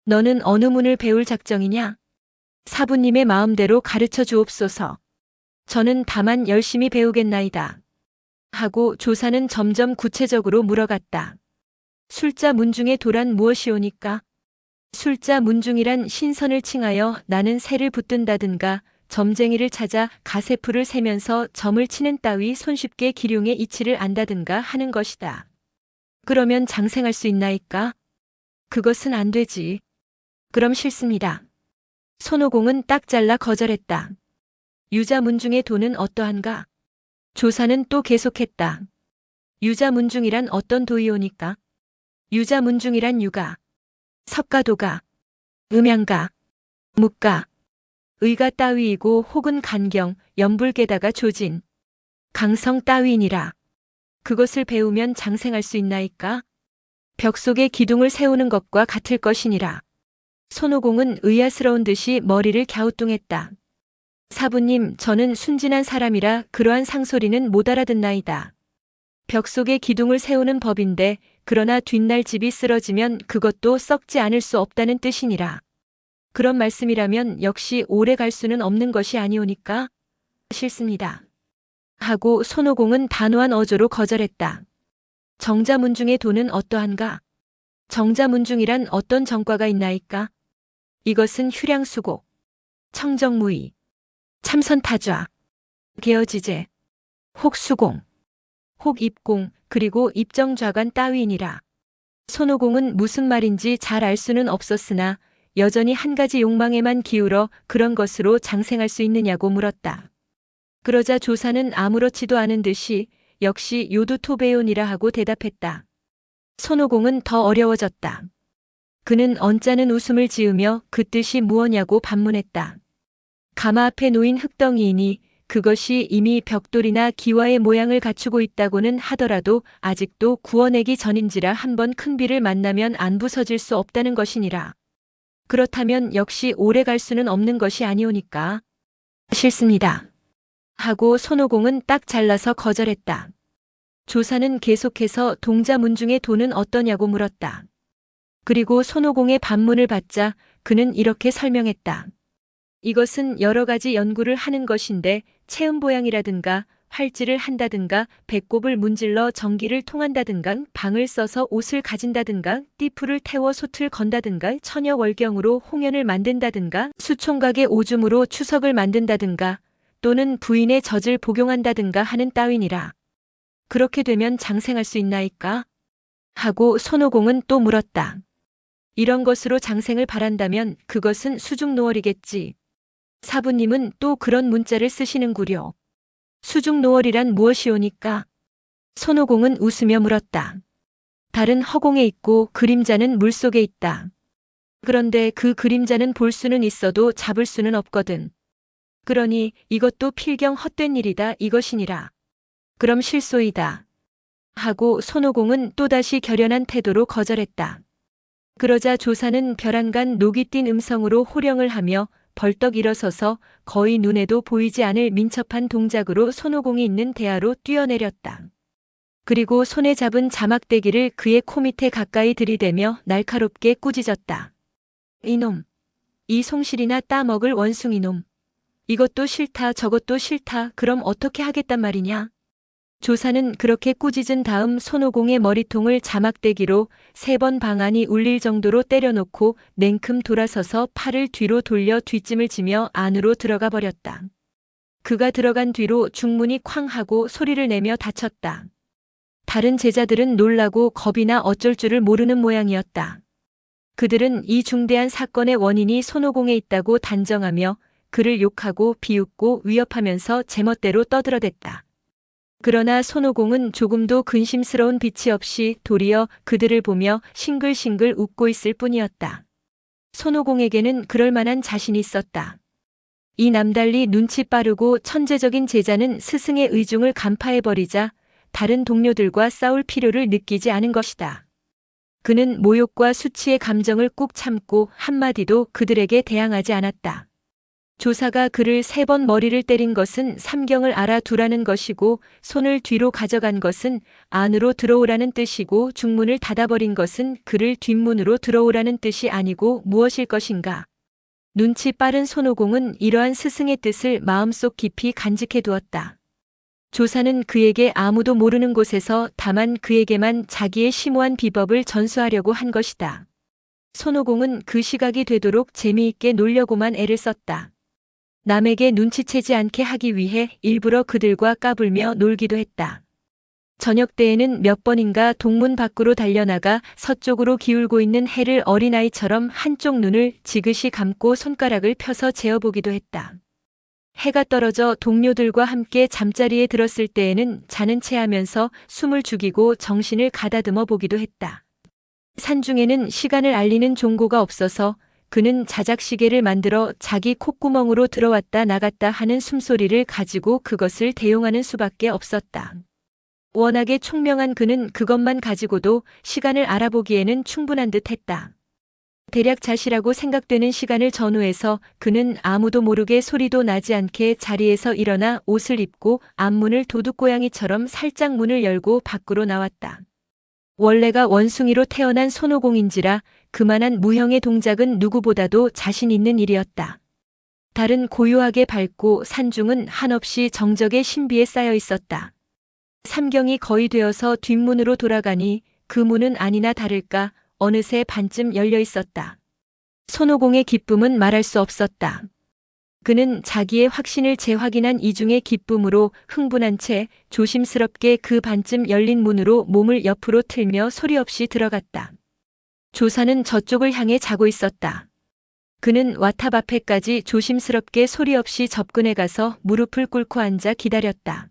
너는 어느 문을 배울 작정이냐? 사부님의 마음대로 가르쳐 주옵소서. 저는 다만 열심히 배우겠나이다. 하고 조사는 점점 구체적으로 물어갔다. 술자 문중의 도란 무엇이오니까? 술자 문중이란 신선을 칭하여 나는 새를 붙든다든가 점쟁이를 찾아 가세풀을 세면서 점을 치는 따위 손쉽게 기륭의 이치를 안다든가 하는 것이다. 그러면 장생할 수 있나이까? 그것은 안 되지. 그럼 싫습니다. 손오공은 딱 잘라 거절했다. 유자문중의 도는 어떠한가? 조사는 또 계속했다. 유자문중이란 어떤 도이오니까? 유자문중이란 유가, 석가도가, 음양가, 묵가, 의가 따위이고 혹은 간경, 연불게다가 조진, 강성 따위이니라. 그것을 배우면 장생할 수 있나이까? 벽 속에 기둥을 세우는 것과 같을 것이니라. 손오공은 의아스러운 듯이 머리를 갸우뚱했다. 사부님, 저는 순진한 사람이라 그러한 상소리는 못 알아듣나이다. 벽 속에 기둥을 세우는 법인데 그러나 뒷날 집이 쓰러지면 그것도 썩지 않을 수 없다는 뜻이니라. 그런 말씀이라면 역시 오래 갈 수는 없는 것이 아니오니까? 싫습니다. 하고 손오공은 단호한 어조로 거절했다. 정자문중의 도는 어떠한가? 정자문중이란 어떤 정과가 있나이까? 이것은 휴량수고, 청정무의, 참선타좌, 계어지제, 혹수공, 혹입공, 그리고 입정좌관 따위이니라. 손오공은 무슨 말인지 잘 알 수는 없었으나 여전히 한 가지 욕망에만 기울어 그런 것으로 장생할 수 있느냐고 물었다. 그러자 조사는 아무렇지도 않은 듯이 역시 요두토베온이라 하고 대답했다. 손오공은 더 어려워졌다. 그는 언짢은 웃음을 지으며 그 뜻이 무엇냐고 반문했다. 가마 앞에 놓인 흙덩이이니 그것이 이미 벽돌이나 기와의 모양을 갖추고 있다고는 하더라도 아직도 구워내기 전인지라 한번 큰 비를 만나면 안 부서질 수 없다는 것이니라. 그렇다면 역시 오래 갈 수는 없는 것이 아니오니까. 싫습니다. 하고 손오공은 딱 잘라서 거절했다. 조사는 계속해서 동자문중의 도는 어떠냐고 물었다. 그리고 손오공의 반문을 받자 그는 이렇게 설명했다. 이것은 여러 가지 연구를 하는 것인데 체음보양이라든가 활질을 한다든가 배꼽을 문질러 전기를 통한다든가 방을 써서 옷을 가진다든가 띠풀을 태워 솥을 건다든가 처녀월경으로 홍연을 만든다든가 수총각의 오줌으로 추석을 만든다든가 또는 부인의 젖을 복용한다든가 하는 따위니라. 그렇게 되면 장생할 수 있나이까? 하고 손오공은 또 물었다. 이런 것으로 장생을 바란다면 그것은 수중노월이겠지. 사부님은 또 그런 문자를 쓰시는구려. 수중노월이란 무엇이오니까? 손오공은 웃으며 물었다. 달은 허공에 있고 그림자는 물속에 있다. 그런데 그 그림자는 볼 수는 있어도 잡을 수는 없거든. 그러니 이것도 필경 헛된 일이다 이것이니라. 그럼 실소이다. 하고 손오공은 또다시 결연한 태도로 거절했다. 그러자 조사는 벼랑간 녹이 띤 음성으로 호령을 하며 벌떡 일어서서 거의 눈에도 보이지 않을 민첩한 동작으로 손오공이 있는 대야로 뛰어내렸다. 그리고 손에 잡은 자막대기를 그의 코 밑에 가까이 들이대며 날카롭게 꾸짖었다. 이놈! 이 송실이나 따먹을 원숭이놈! 이것도 싫다 저것도 싫다 그럼 어떻게 하겠단 말이냐? 조사는 그렇게 꾸짖은 다음 손오공의 머리통을 자막대기로 3번 방안이 울릴 정도로 때려놓고 냉큼 돌아서서 팔을 뒤로 돌려 뒷짐을 지며 안으로 들어가 버렸다. 그가 들어간 뒤로 중문이 쾅 하고 소리를 내며 닫혔다. 다른 제자들은 놀라고 겁이나 어쩔 줄을 모르는 모양이었다. 그들은 이 중대한 사건의 원인이 손오공에 있다고 단정하며 그를 욕하고 비웃고 위협하면서 제멋대로 떠들어댔다. 그러나 손오공은 조금도 근심스러운 빛이 없이 도리어 그들을 보며 싱글싱글 웃고 있을 뿐이었다. 손오공에게는 그럴 만한 자신이 있었다. 이 남달리 눈치 빠르고 천재적인 제자는 스승의 의중을 간파해버리자 다른 동료들과 싸울 필요를 느끼지 않은 것이다. 그는 모욕과 수치의 감정을 꾹 참고 한마디도 그들에게 대항하지 않았다. 조사가 그를 3번 머리를 때린 것은 삼경을 알아두라는 것이고 손을 뒤로 가져간 것은 안으로 들어오라는 뜻이고 중문을 닫아버린 것은 그를 뒷문으로 들어오라는 뜻이 아니고 무엇일 것인가. 눈치 빠른 손오공은 이러한 스승의 뜻을 마음속 깊이 간직해 두었다. 조사는 그에게 아무도 모르는 곳에서 다만 그에게만 자기의 심오한 비법을 전수하려고 한 것이다. 손오공은 그 시각이 되도록 재미있게 놀려고만 애를 썼다. 남에게 눈치채지 않게 하기 위해 일부러 그들과 까불며 놀기도 했다. 저녁 때에는 몇 번인가 동문 밖으로 달려나가 서쪽으로 기울고 있는 해를 어린아이처럼 한쪽 눈을 지그시 감고 손가락을 펴서 재어보기도 했다. 해가 떨어져 동료들과 함께 잠자리에 들었을 때에는 자는 체 하면서 숨을 죽이고 정신을 가다듬어 보기도 했다. 산중에는 시간을 알리는 종고가 없어서 그는 자작시계를 만들어 자기 콧구멍으로 들어왔다 나갔다 하는 숨소리를 가지고 그것을 대용하는 수밖에 없었다. 워낙에 총명한 그는 그것만 가지고도 시간을 알아보기에는 충분한 듯 했다. 대략 자시라고 생각되는 시간을 전후해서 그는 아무도 모르게 소리도 나지 않게 자리에서 일어나 옷을 입고 앞문을 도둑고양이처럼 살짝 문을 열고 밖으로 나왔다. 원래가 원숭이로 태어난 손오공인지라 그만한 무형의 동작은 누구보다도 자신 있는 일이었다. 달은 고요하게 밝고 산중은 한없이 정적의 신비에 쌓여 있었다. 삼경이 거의 되어서 뒷문으로 돌아가니 그 문은 아니나 다를까 어느새 반쯤 열려 있었다. 손오공의 기쁨은 말할 수 없었다. 그는 자기의 확신을 재확인한 이중의 기쁨으로 흥분한 채 조심스럽게 그 반쯤 열린 문으로 몸을 옆으로 틀며 소리 없이 들어갔다. 조사는 저쪽을 향해 자고 있었다. 그는 와탑 앞에까지 조심스럽게 소리 없이 접근해 가서 무릎을 꿇고 앉아 기다렸다.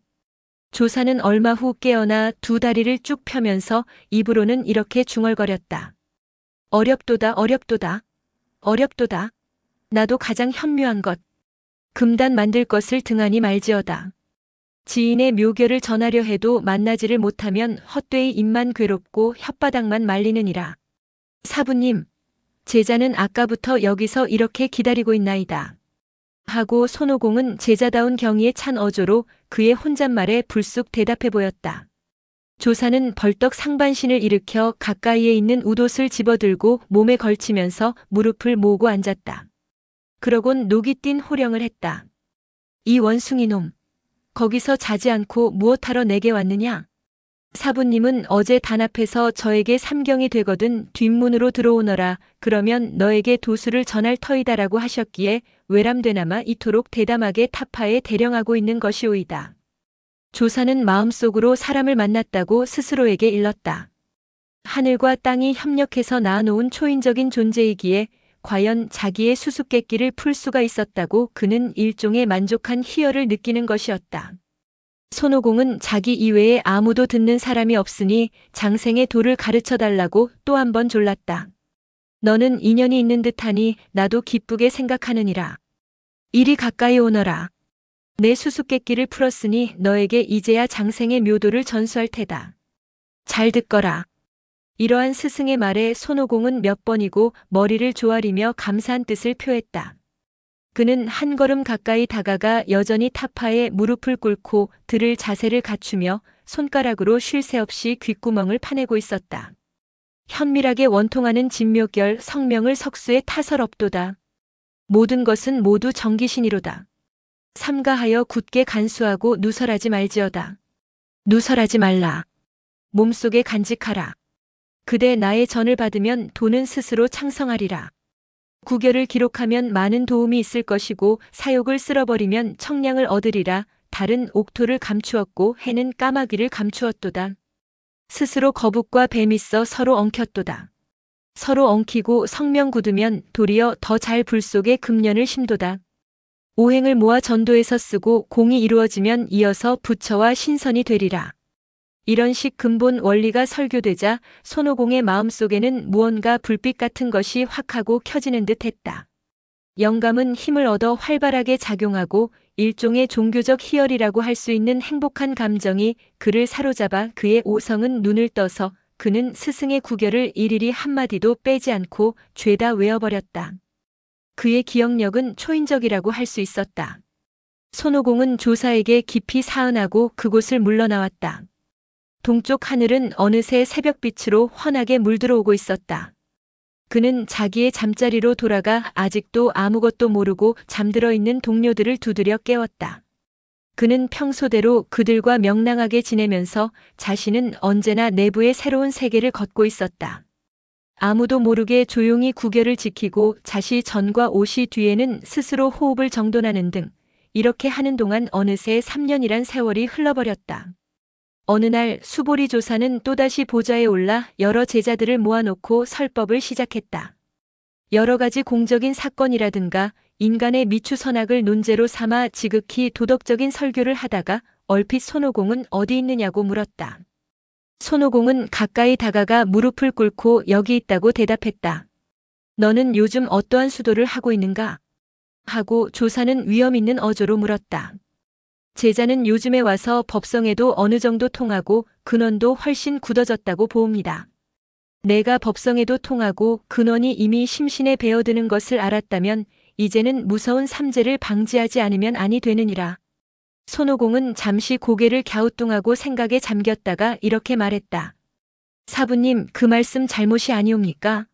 조사는 얼마 후 깨어나 두 다리를 쭉 펴면서 입으로는 이렇게 중얼거렸다. 어렵도다 어렵도다. 어렵도다. 나도 가장 현묘한 것. 금단 만들 것을 등한히 말지어다. 지인의 묘결을 전하려 해도 만나지를 못하면 헛되이 입만 괴롭고 혓바닥만 말리느니라. 사부님, 제자는 아까부터 여기서 이렇게 기다리고 있나이다. 하고 손오공은 제자다운 경의에 찬 어조로 그의 혼잣말에 불쑥 대답해 보였다. 조사는 벌떡 상반신을 일으켜 가까이에 있는 웃옷을 집어들고 몸에 걸치면서 무릎을 모으고 앉았다. 그러곤 녹이 띤 호령을 했다. 이 원숭이놈, 거기서 자지 않고 무엇하러 내게 왔느냐? 사부님은 어제 단 앞에서 저에게 삼경이 되거든 뒷문으로 들어오너라. 그러면 너에게 도수를 전할 터이다라고 하셨기에 외람되나마 이토록 대담하게 타파에 대령하고 있는 것이오이다. 조사는 마음속으로 사람을 만났다고 스스로에게 일렀다. 하늘과 땅이 협력해서 낳아놓은 초인적인 존재이기에 과연 자기의 수수께끼를 풀 수가 있었다고 그는 일종의 만족한 희열을 느끼는 것이었다. 손오공은 자기 이외에 아무도 듣는 사람이 없으니 장생의 도를 가르쳐 달라고 또 한 번 졸랐다. 너는 인연이 있는 듯하니 나도 기쁘게 생각하느니라. 이리 가까이 오너라. 내 수수께끼를 풀었으니 너에게 이제야 장생의 묘도를 전수할 테다. 잘 듣거라. 이러한 스승의 말에 손오공은 몇 번이고 머리를 조아리며 감사한 뜻을 표했다. 그는 한 걸음 가까이 다가가 여전히 타파에 무릎을 꿇고 들을 자세를 갖추며 손가락으로 쉴 새 없이 귓구멍을 파내고 있었다. 현밀하게 원통하는 진묘결 성명을 석수에 타설 없도다. 모든 것은 모두 정기신이로다. 삼가하여 굳게 간수하고 누설하지 말지어다. 누설하지 말라. 몸속에 간직하라. 그대 나의 전을 받으면 도는 스스로 창성하리라. 구결을 기록하면 많은 도움이 있을 것이고 사욕을 쓸어버리면 청량을 얻으리라. 달은 옥토를 감추었고 해는 까마귀를 감추었도다. 스스로 거북과 뱀이 써 서로 엉켰도다. 서로 엉키고 성명 굳으면 도리어 더 잘 불 속에 금년을 심도다. 오행을 모아 전도에서 쓰고 공이 이루어지면 이어서 부처와 신선이 되리라. 이런 식 근본 원리가 설교되자 손오공의 마음속에는 무언가 불빛 같은 것이 확 하고 켜지는 듯 했다. 영감은 힘을 얻어 활발하게 작용하고 일종의 종교적 희열이라고 할 수 있는 행복한 감정이 그를 사로잡아 그의 오성은 눈을 떠서 그는 스승의 구결을 일일이 한마디도 빼지 않고 죄다 외워버렸다. 그의 기억력은 초인적이라고 할 수 있었다. 손오공은 조사에게 깊이 사은하고 그곳을 물러나왔다. 동쪽 하늘은 어느새 새벽빛으로 환하게 물들어오고 있었다. 그는 자기의 잠자리로 돌아가 아직도 아무것도 모르고 잠들어 있는 동료들을 두드려 깨웠다. 그는 평소대로 그들과 명랑하게 지내면서 자신은 언제나 내부의 새로운 세계를 걷고 있었다. 아무도 모르게 조용히 구결을 지키고 자시 전과 오시 뒤에는 스스로 호흡을 정돈하는 등 이렇게 하는 동안 어느새 3년이란 세월이 흘러버렸다. 어느 날 수보리 조사는 또다시 보좌에 올라 여러 제자들을 모아놓고 설법을 시작했다. 여러 가지 공적인 사건이라든가 인간의 미추선악을 논제로 삼아 지극히 도덕적인 설교를 하다가 얼핏 손오공은 어디 있느냐고 물었다. 손오공은 가까이 다가가 무릎을 꿇고 여기 있다고 대답했다. 너는 요즘 어떠한 수도를 하고 있는가? 하고 조사는 위험 있는 어조로 물었다. 제자는 요즘에 와서 법성에도 어느 정도 통하고 근원도 훨씬 굳어졌다고 보옵니다. 내가 법성에도 통하고 근원이 이미 심신에 배어드는 것을 알았다면 이제는 무서운 삼재를 방지하지 않으면 아니 되느니라. 손오공은 잠시 고개를 갸우뚱하고 생각에 잠겼다가 이렇게 말했다. 사부님, 그 말씀 잘못이 아니옵니까?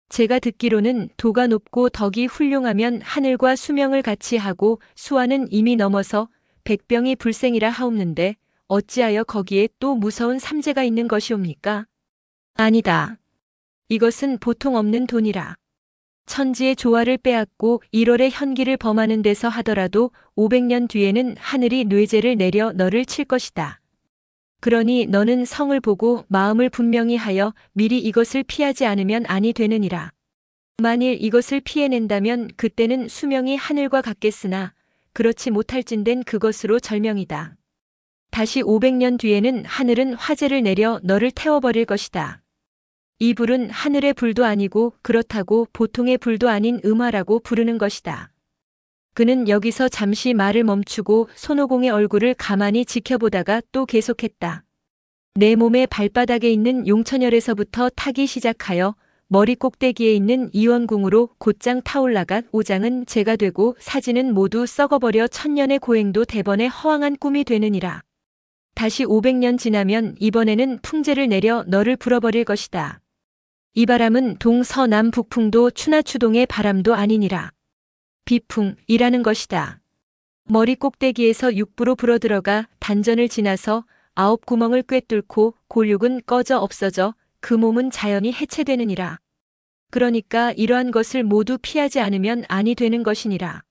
제가 듣기로는 도가 높고 덕이 훌륭하면 하늘과 수명을 같이 하고 수와는 이미 넘어서 백병이 불생이라 하옵는데 어찌하여 거기에 또 무서운 삼재가 있는 것이옵니까? 아니다. 이것은 보통 없는 돈이라. 천지의 조화를 빼앗고 1월의 현기를 범하는 데서 하더라도 500년 뒤에는 하늘이 뇌제를 내려 너를 칠 것이다. 그러니 너는 성을 보고 마음을 분명히 하여 미리 이것을 피하지 않으면 아니 되느니라. 만일 이것을 피해낸다면 그때는 수명이 하늘과 같겠으나 그렇지 못할진된 그것으로 절명이다. 다시 500년 뒤에는 하늘은 화재를 내려 너를 태워버릴 것이다. 이 불은 하늘의 불도 아니고 그렇다고 보통의 불도 아닌 음화라고 부르는 것이다. 그는 여기서 잠시 말을 멈추고 손오공의 얼굴을 가만히 지켜보다가 또 계속했다. 내 몸의 발바닥에 있는 용천열에서부터 타기 시작하여 머리 꼭대기에 있는 이원궁으로 곧장 타올라간 오장은 재가 되고 사지는 모두 썩어버려 천년의 고행도 대번에 허황한 꿈이 되느니라. 다시 500년 지나면 이번에는 풍재를 내려 너를 불어버릴 것이다. 이 바람은 동서남 북풍도 추나추동의 바람도 아니니라. 비풍이라는 것이다. 머리 꼭대기에서 육부로 불어들어가 단전을 지나서 9구멍을 꿰뚫고 골육은 꺼져 없어져 그 몸은 자연히 해체되느니라. 그러니까 이러한 것을 모두 피하지 않으면 아니 되는 것이니라.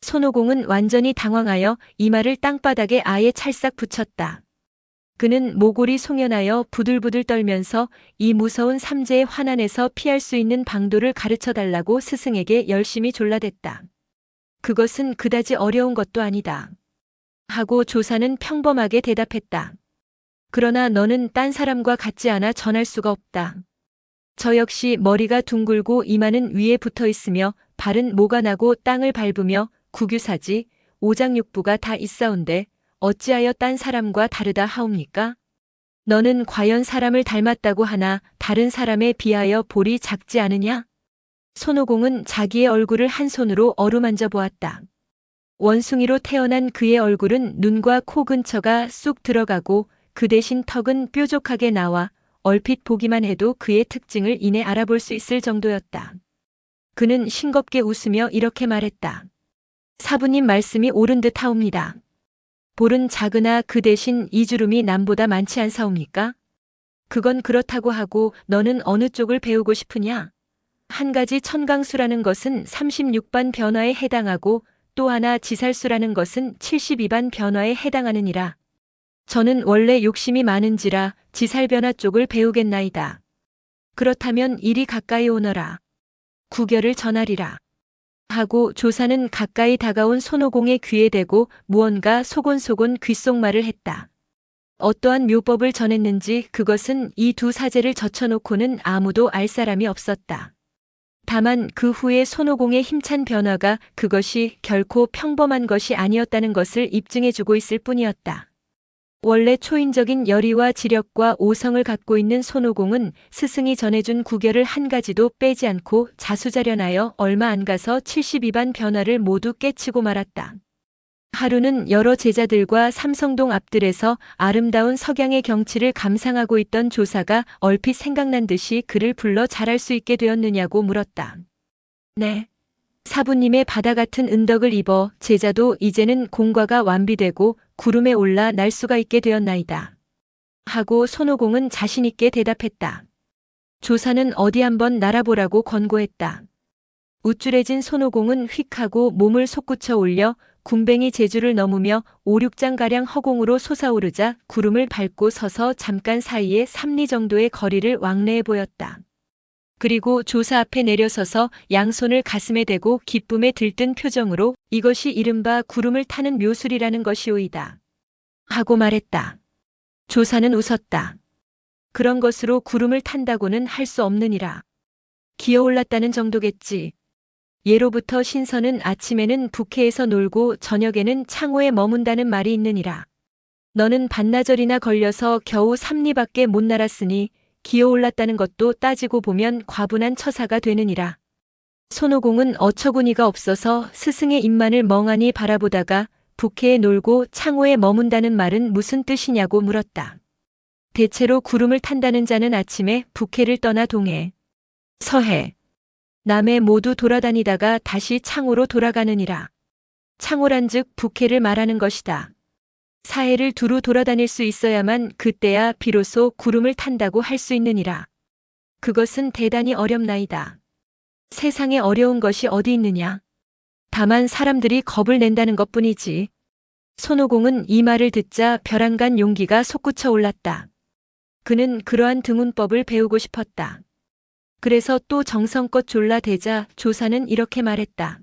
손오공은 완전히 당황하여 이마를 땅바닥에 아예 찰싹 붙였다. 그는 모골이 송연하여 부들부들 떨면서 이 무서운 삼재의 환난에서 피할 수 있는 방도를 가르쳐달라고 스승에게 열심히 졸라댔다. 그것은 그다지 어려운 것도 아니다. 하고 조사는 평범하게 대답했다. 그러나 너는 딴 사람과 같지 않아 전할 수가 없다. 저 역시 머리가 둥글고 이마는 위에 붙어 있으며 발은 모가 나고 땅을 밟으며 구규사지, 오장육부가 다 있사온데 어찌하여 딴 사람과 다르다 하옵니까? 너는 과연 사람을 닮았다고 하나 다른 사람에 비하여 볼이 작지 않으냐? 손오공은 자기의 얼굴을 한 손으로 어루만져 보았다. 원숭이로 태어난 그의 얼굴은 눈과 코 근처가 쑥 들어가고 그 대신 턱은 뾰족하게 나와 얼핏 보기만 해도 그의 특징을 이내 알아볼 수 있을 정도였다. 그는 싱겁게 웃으며 이렇게 말했다. 사부님 말씀이 옳은 듯 하옵니다. 볼은 작으나 그 대신 이주름이 남보다 많지 않사옵니까? 그건 그렇다고 하고 너는 어느 쪽을 배우고 싶으냐? 한 가지 천강수라는 것은 36반 변화에 해당하고 또 하나 지살수라는 것은 72반 변화에 해당하느니라. 저는 원래 욕심이 많은지라 지살변화 쪽을 배우겠나이다. 그렇다면 이리 가까이 오너라. 구결을 전하리라. 하고 조사는 가까이 다가온 손오공의 귀에 대고 무언가 소곤소곤 귓속말을 했다. 어떠한 묘법을 전했는지 그것은 이 두 사제를 젖혀놓고는 아무도 알 사람이 없었다. 다만 그 후에 손오공의 힘찬 변화가 그것이 결코 평범한 것이 아니었다는 것을 입증해주고 있을 뿐이었다. 원래 초인적인 열의와 지력과 오성을 갖고 있는 손오공은 스승이 전해준 구결을 한 가지도 빼지 않고 자수자련하여 얼마 안 가서 72반 변화를 모두 깨치고 말았다. 하루는 여러 제자들과 삼성동 앞들에서 아름다운 석양의 경치를 감상하고 있던 조사가 얼핏 생각난 듯이 그를 불러 잘할 수 있게 되었느냐고 물었다. 네. 사부님의 바다 같은 은덕을 입어 제자도 이제는 공과가 완비되고 구름에 올라 날 수가 있게 되었나이다. 하고 손오공은 자신있게 대답했다. 조사는 어디 한번 날아보라고 권고했다. 우쭐해진 손오공은 휙하고 몸을 솟구쳐 올려 군뱅이 제주를 넘으며 5-6장가량 허공으로 솟아오르자 구름을 밟고 서서 잠깐 사이에 3리 정도의 거리를 왕래해 보였다. 그리고 조사 앞에 내려서서 양손을 가슴에 대고 기쁨에 들뜬 표정으로 이것이 이른바 구름을 타는 묘술이라는 것이오이다. 하고 말했다. 조사는 웃었다. 그런 것으로 구름을 탄다고는 할 수 없느니라. 기어올랐다는 정도겠지. 예로부터 신선은 아침에는 북해에서 놀고 저녁에는 창호에 머문다는 말이 있느니라. 너는 반나절이나 걸려서 겨우 삼리밖에 못 날았으니 기어올랐다는 것도 따지고 보면 과분한 처사가 되느니라. 손오공은 어처구니가 없어서 스승의 입만을 멍하니 바라보다가 북해에 놀고 창호에 머문다는 말은 무슨 뜻이냐고 물었다. 대체로 구름을 탄다는 자는 아침에 북해를 떠나 동해, 서해, 남해 모두 돌아다니다가 다시 창호로 돌아가느니라. 창호란즉 북해를 말하는 것이다. 사해를 두루 돌아다닐 수 있어야만 그때야 비로소 구름을 탄다고 할 수 있느니라. 그것은 대단히 어렵나이다. 세상에 어려운 것이 어디 있느냐. 다만 사람들이 겁을 낸다는 것뿐이지. 손오공은 이 말을 듣자 벼랑간 용기가 솟구쳐 올랐다. 그는 그러한 등운법을 배우고 싶었다. 그래서 또 정성껏 졸라대자 조사는 이렇게 말했다.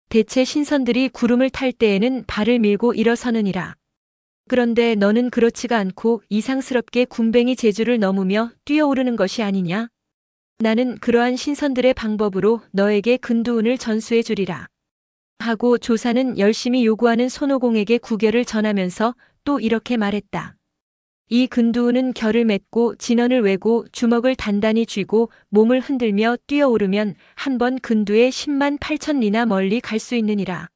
대체 신선들이 구름을 탈 때에는 발을 밀고 일어서느니라. 그런데 너는 그렇지가 않고 이상스럽게 군뱅이 제주를 넘으며 뛰어오르는 것이 아니냐? 나는 그러한 신선들의 방법으로 너에게 근두운을 전수해 주리라. 하고 조사는 열심히 요구하는 손오공에게 구결을 전하면서 또 이렇게 말했다. 이 근두운은 결을 맺고 진원을 외고 주먹을 단단히 쥐고 몸을 흔들며 뛰어오르면 한 번 근두에 10만 8천 리나 멀리 갈 수 있느니라.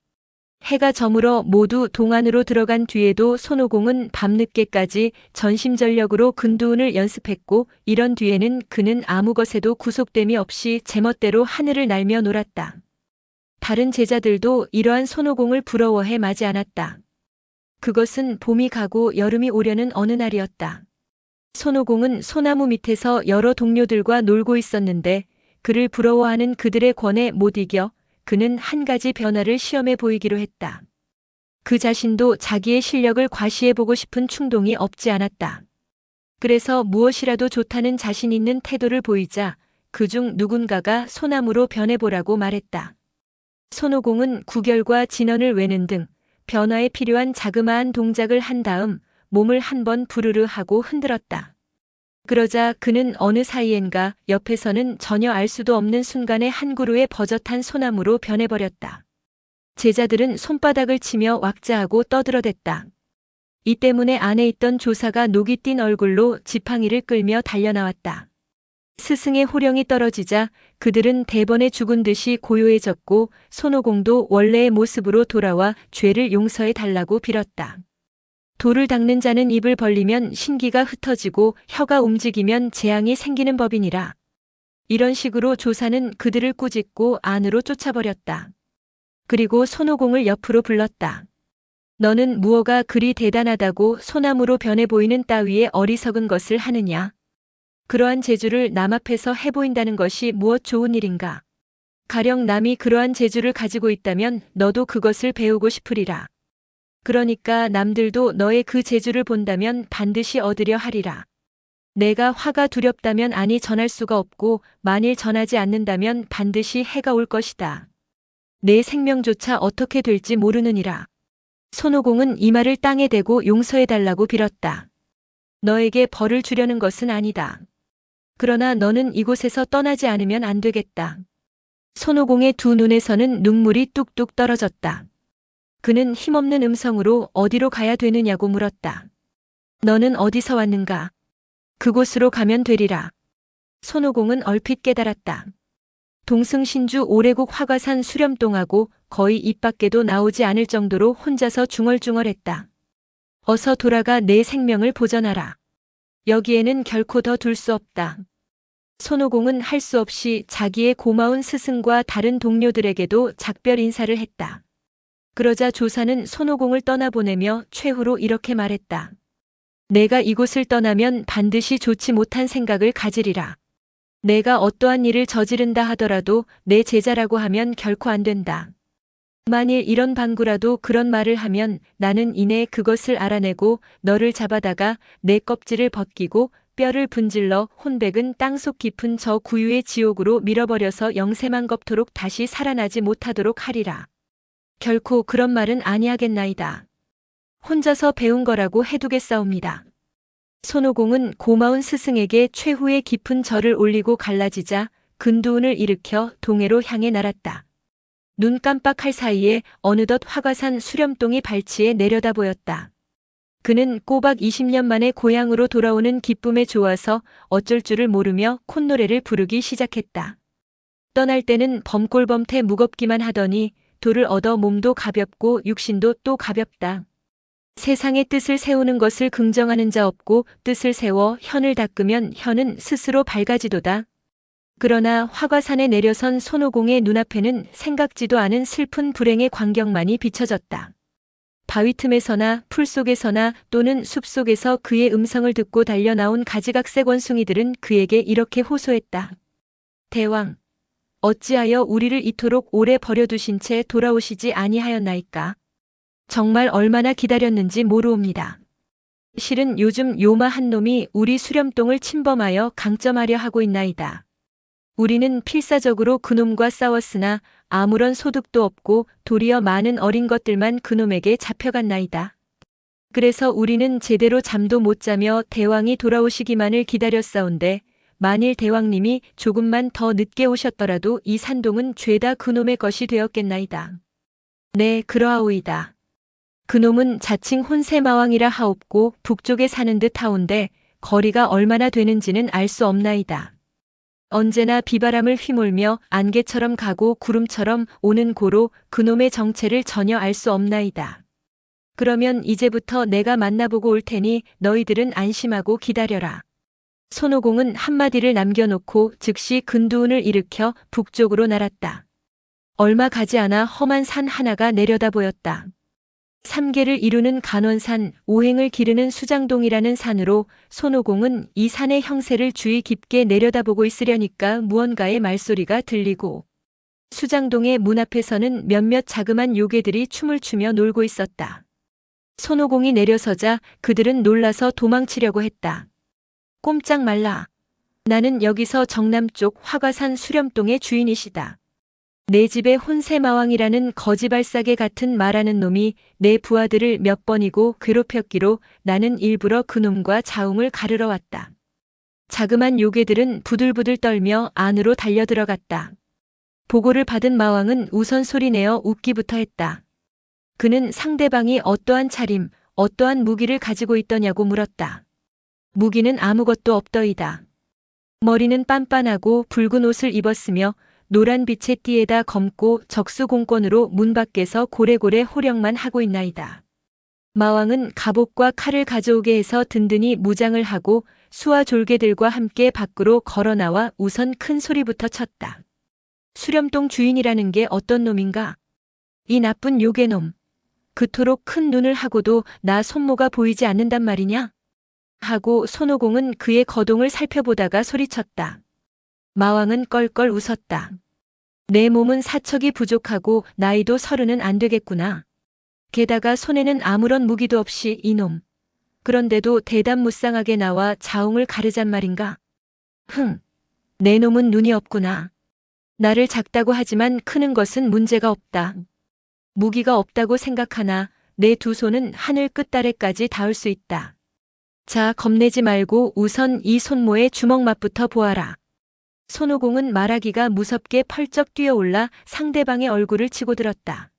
해가 저물어 모두 동안으로 들어간 뒤에도 손오공은 밤늦게까지 전심전력으로 근두운을 연습했고 이런 뒤에는 그는 아무 것에도 구속됨이 없이 제멋대로 하늘을 날며 놀았다. 다른 제자들도 이러한 손오공을 부러워해 마지 않았다. 그것은 봄이 가고 여름이 오려는 어느 날이었다. 손오공은 소나무 밑에서 여러 동료들과 놀고 있었는데 그를 부러워하는 그들의 권에 못 이겨 그는 한 가지 변화를 시험해 보이기로 했다. 그 자신도 자기의 실력을 과시해보고 싶은 충동이 없지 않았다. 그래서 무엇이라도 좋다는 자신 있는 태도를 보이자 그중 누군가가 소나무로 변해보라고 말했다. 손오공은 구결과 진원을 외는 등 변화에 필요한 자그마한 동작을 한 다음 몸을 한번 부르르 하고 흔들었다. 그러자 그는 어느 사이엔가 옆에서는 전혀 알 수도 없는 순간에 한 그루의 버젓한 소나무로 변해버렸다. 제자들은 손바닥을 치며 왁자하고 떠들어댔다. 이 때문에 안에 있던 조사가 녹이 띈 얼굴로 지팡이를 끌며 달려나왔다. 스승의 호령이 떨어지자 그들은 대번에 죽은 듯이 고요해졌고 손오공도 원래의 모습으로 돌아와 죄를 용서해 달라고 빌었다. 돌을 닦는 자는 입을 벌리면 신기가 흩어지고 혀가 움직이면 재앙이 생기는 법이니라. 이런 식으로 조사는 그들을 꾸짖고 안으로 쫓아버렸다. 그리고 손오공을 옆으로 불렀다. 너는 무엇가 그리 대단하다고 소나무로 변해 보이는 따위의 어리석은 것을 하느냐? 그러한 재주를 남 앞에서 해보인다는 것이 무엇 좋은 일인가? 가령 남이 그러한 재주를 가지고 있다면 너도 그것을 배우고 싶으리라. 그러니까 남들도 너의 그 재주를 본다면 반드시 얻으려 하리라. 내가 화가 두렵다면 아니 전할 수가 없고 만일 전하지 않는다면 반드시 해가 올 것이다. 내 생명조차 어떻게 될지 모르느니라. 손오공은 이 말을 땅에 대고 용서해달라고 빌었다. 너에게 벌을 주려는 것은 아니다. 그러나 너는 이곳에서 떠나지 않으면 안 되겠다. 손오공의 두 눈에서는 눈물이 뚝뚝 떨어졌다. 그는 힘없는 음성으로 어디로 가야 되느냐고 물었다. 너는 어디서 왔는가? 그곳으로 가면 되리라. 손오공은 얼핏 깨달았다. 동승신주 오래국 화과산 수렴동하고 거의 입 밖에도 나오지 않을 정도로 혼자서 중얼중얼했다. 어서 돌아가 내 생명을 보전하라. 여기에는 결코 더 둘 수 없다. 손오공은 할 수 없이 자기의 고마운 스승과 다른 동료들에게도 작별 인사를 했다. 그러자 조사는 손오공을 떠나보내며 최후로 이렇게 말했다. 내가 이곳을 떠나면 반드시 좋지 못한 생각을 가지리라. 내가 어떠한 일을 저지른다 하더라도 내 제자라고 하면 결코 안 된다. 만일 이런 방구라도 그런 말을 하면 나는 이내 그것을 알아내고 너를 잡아다가 내 껍질을 벗기고 뼈를 분질러 혼백은 땅속 깊은 저 구유의 지옥으로 밀어버려서 영세만겁토록 다시 살아나지 못하도록 하리라. 결코 그런 말은 아니하겠나이다. 혼자서 배운 거라고 해두겠사옵니다. 손오공은 고마운 스승에게 최후의 깊은 절을 올리고 갈라지자 근두운을 일으켜 동해로 향해 날았다. 눈 깜빡할 사이에 어느덧 화가산 수렴동이 발치에 내려다 보였다. 그는 꼬박 20년 만에 고향으로 돌아오는 기쁨에 좋아서 어쩔 줄을 모르며 콧노래를 부르기 시작했다. 떠날 때는 범골범태 무겁기만 하더니 돌을 얻어 몸도 가볍고 육신도 또 가볍다. 세상의 뜻을 세우는 것을 긍정하는 자 없고 뜻을 세워 현을 닦으면 현은 스스로 밝아지도다. 그러나 화가산에 내려선 손오공의 눈앞에는 생각지도 않은 슬픈 불행의 광경만이 비춰졌다. 바위 틈에서나 풀 속에서나 또는 숲 속에서 그의 음성을 듣고 달려나온 가지각색 원숭이들은 그에게 이렇게 호소했다. 대왕, 어찌하여 우리를 이토록 오래 버려두신 채 돌아오시지 아니하였나이까? 정말 얼마나 기다렸는지 모르옵니다. 실은 요즘 요마 한 놈이 우리 수렴동을 침범하여 강점하려 하고 있나이다. 우리는 필사적으로 그놈과 싸웠으나 아무런 소득도 없고 도리어 많은 어린 것들만 그놈에게 잡혀갔나이다. 그래서 우리는 제대로 잠도 못 자며 대왕이 돌아오시기만을 기다렸사온데 만일 대왕님이 조금만 더 늦게 오셨더라도 이 산동은 죄다 그놈의 것이 되었겠나이다. 네, 그러하오이다. 그놈은 자칭 혼세마왕이라 하옵고 북쪽에 사는 듯 하온데 거리가 얼마나 되는지는 알 수 없나이다. 언제나 비바람을 휘몰며 안개처럼 가고 구름처럼 오는 고로 그놈의 정체를 전혀 알 수 없나이다. 그러면 이제부터 내가 만나보고 올 테니 너희들은 안심하고 기다려라. 손오공은 한마디를 남겨놓고 즉시 근두운을 일으켜 북쪽으로 날았다. 얼마 가지 않아 험한 산 하나가 내려다 보였다. 3계를 이루는 간원산, 5행을 기르는 수장동이라는 산으로 손오공은 이 산의 형세를 주의 깊게 내려다보고 있으려니까 무언가의 말소리가 들리고 수장동의 문 앞에서는 몇몇 자그만 요괴들이 춤을 추며 놀고 있었다. 손오공이 내려서자 그들은 놀라서 도망치려고 했다. 꼼짝 말라. 나는 여기서 정남쪽 화가산 수렴동의 주인이시다. 내 집에 혼세마왕이라는 거지발사계 같은 말하는 놈이 내 부하들을 몇 번이고 괴롭혔기로 나는 일부러 그놈과 자웅을 가르러 왔다. 자그만 요괴들은 부들부들 떨며 안으로 달려들어갔다. 보고를 받은 마왕은 우선 소리내어 웃기부터 했다. 그는 상대방이 어떠한 차림, 어떠한 무기를 가지고 있더냐고 물었다. 무기는 아무것도 없더이다. 머리는 빤빤하고 붉은 옷을 입었으며 노란 빛의 띠에다 검고 적수공권으로 문 밖에서 고래고래 호령만 하고 있나이다. 마왕은 갑옷과 칼을 가져오게 해서 든든히 무장을 하고 수와 졸개들과 함께 밖으로 걸어나와 우선 큰 소리부터 쳤다. 수렴동 주인이라는 게 어떤 놈인가? 이 나쁜 요괴놈. 그토록 큰 눈을 하고도 나 손모가 보이지 않는단 말이냐? 하고 손오공은 그의 거동을 살펴보다가 소리쳤다. 마왕은 껄껄 웃었다. 내 몸은 사척이 부족하고 나이도 30은 안 되겠구나. 게다가 손에는 아무런 무기도 없이 이놈. 그런데도 대담무쌍하게 나와 자웅을 가르잔 말인가? 내 놈은 눈이 없구나. 나를 작다고 하지만 크는 것은 문제가 없다. 무기가 없다고 생각하나 내 두 손은 하늘 끝다래까지 닿을 수 있다. 자, 겁내지 말고 우선 이 손모의 주먹 맛부터 보아라. 손오공은 말하기가 무섭게 펄쩍 뛰어올라 상대방의 얼굴을 치고 들었다.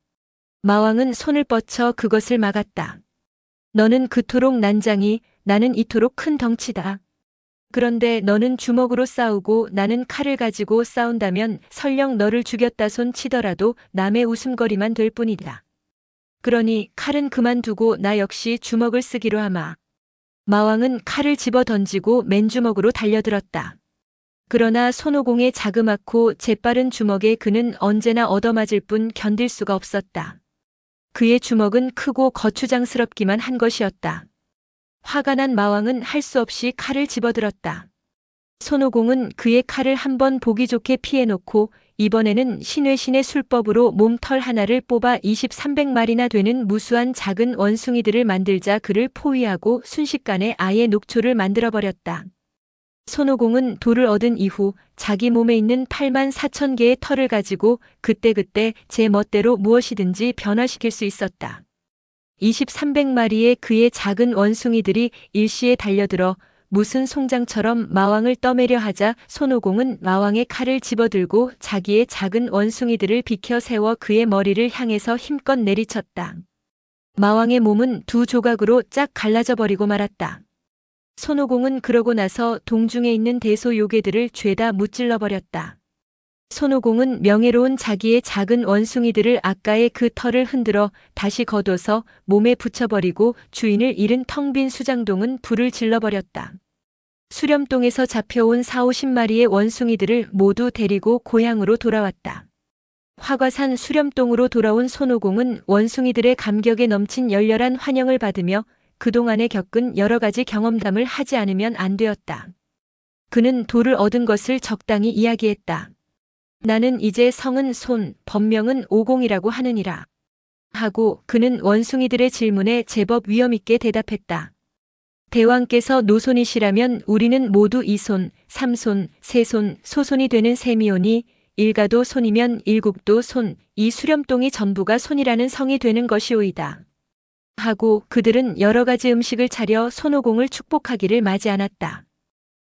마왕은 손을 뻗쳐 그것을 막았다. 너는 그토록 난장이, 나는 이토록 큰 덩치다. 그런데 너는 주먹으로 싸우고 나는 칼을 가지고 싸운다면 설령 너를 죽였다 손 치더라도 남의 웃음거리만 될 뿐이다. 그러니 칼은 그만두고 나 역시 주먹을 쓰기로 하마. 마왕은 칼을 집어 던지고 맨주먹으로 달려들었다. 그러나 손오공의 자그맣고 재빠른 주먹에 그는 언제나 얻어맞을 뿐 견딜 수가 없었다. 그의 주먹은 크고 거추장스럽기만 한 것이었다. 화가 난 마왕은 할 수 없이 칼을 집어들었다. 손오공은 그의 칼을 한번 보기 좋게 피해놓고 이번에는 신외신의 술법으로 몸털 하나를 뽑아 2,300마리나 되는 무수한 작은 원숭이들을 만들자 그를 포위하고 순식간에 아예 녹초를 만들어버렸다. 손오공은 돌을 얻은 이후 자기 몸에 있는 84,000개의 털을 가지고 그때그때 제 멋대로 무엇이든지 변화시킬 수 있었다. 300마리의 그의 작은 원숭이들이 일시에 달려들어 무슨 송장처럼 마왕을 떠매려 하자 손오공은 마왕의 칼을 집어들고 자기의 작은 원숭이들을 비켜 세워 그의 머리를 향해서 힘껏 내리쳤다. 마왕의 몸은 두 조각으로 쫙 갈라져 버리고 말았다. 손오공은 그러고 나서 동중에 있는 대소 요괴들을 죄다 무찔러 버렸다. 손오공은 명예로운 자기의 작은 원숭이들을 아까의 그 털을 흔들어 다시 걷어서 몸에 붙여버리고 주인을 잃은 텅 빈 수장동은 불을 질러버렸다. 수렴동에서 잡혀온 40~50마리의 원숭이들을 모두 데리고 고향으로 돌아왔다. 화과산 수렴동으로 돌아온 손오공은 원숭이들의 감격에 넘친 열렬한 환영을 받으며 그동안에 겪은 여러 가지 경험담을 하지 않으면 안 되었다. 그는 돌을 얻은 것을 적당히 이야기했다. 나는 이제 성은 손, 법명은 오공이라고 하느니라. 하고 그는 원숭이들의 질문에 제법 위엄있게 대답했다. 대왕께서 노손이시라면 우리는 모두 이손, 삼손, 세손, 소손이 되는 셈이오니 일가도 손이면 일국도 손, 이 수렴동이 전부가 손이라는 성이 되는 것이오이다. 하고 그들은 여러 가지 음식을 차려 손오공을 축복하기를 마지 않았다.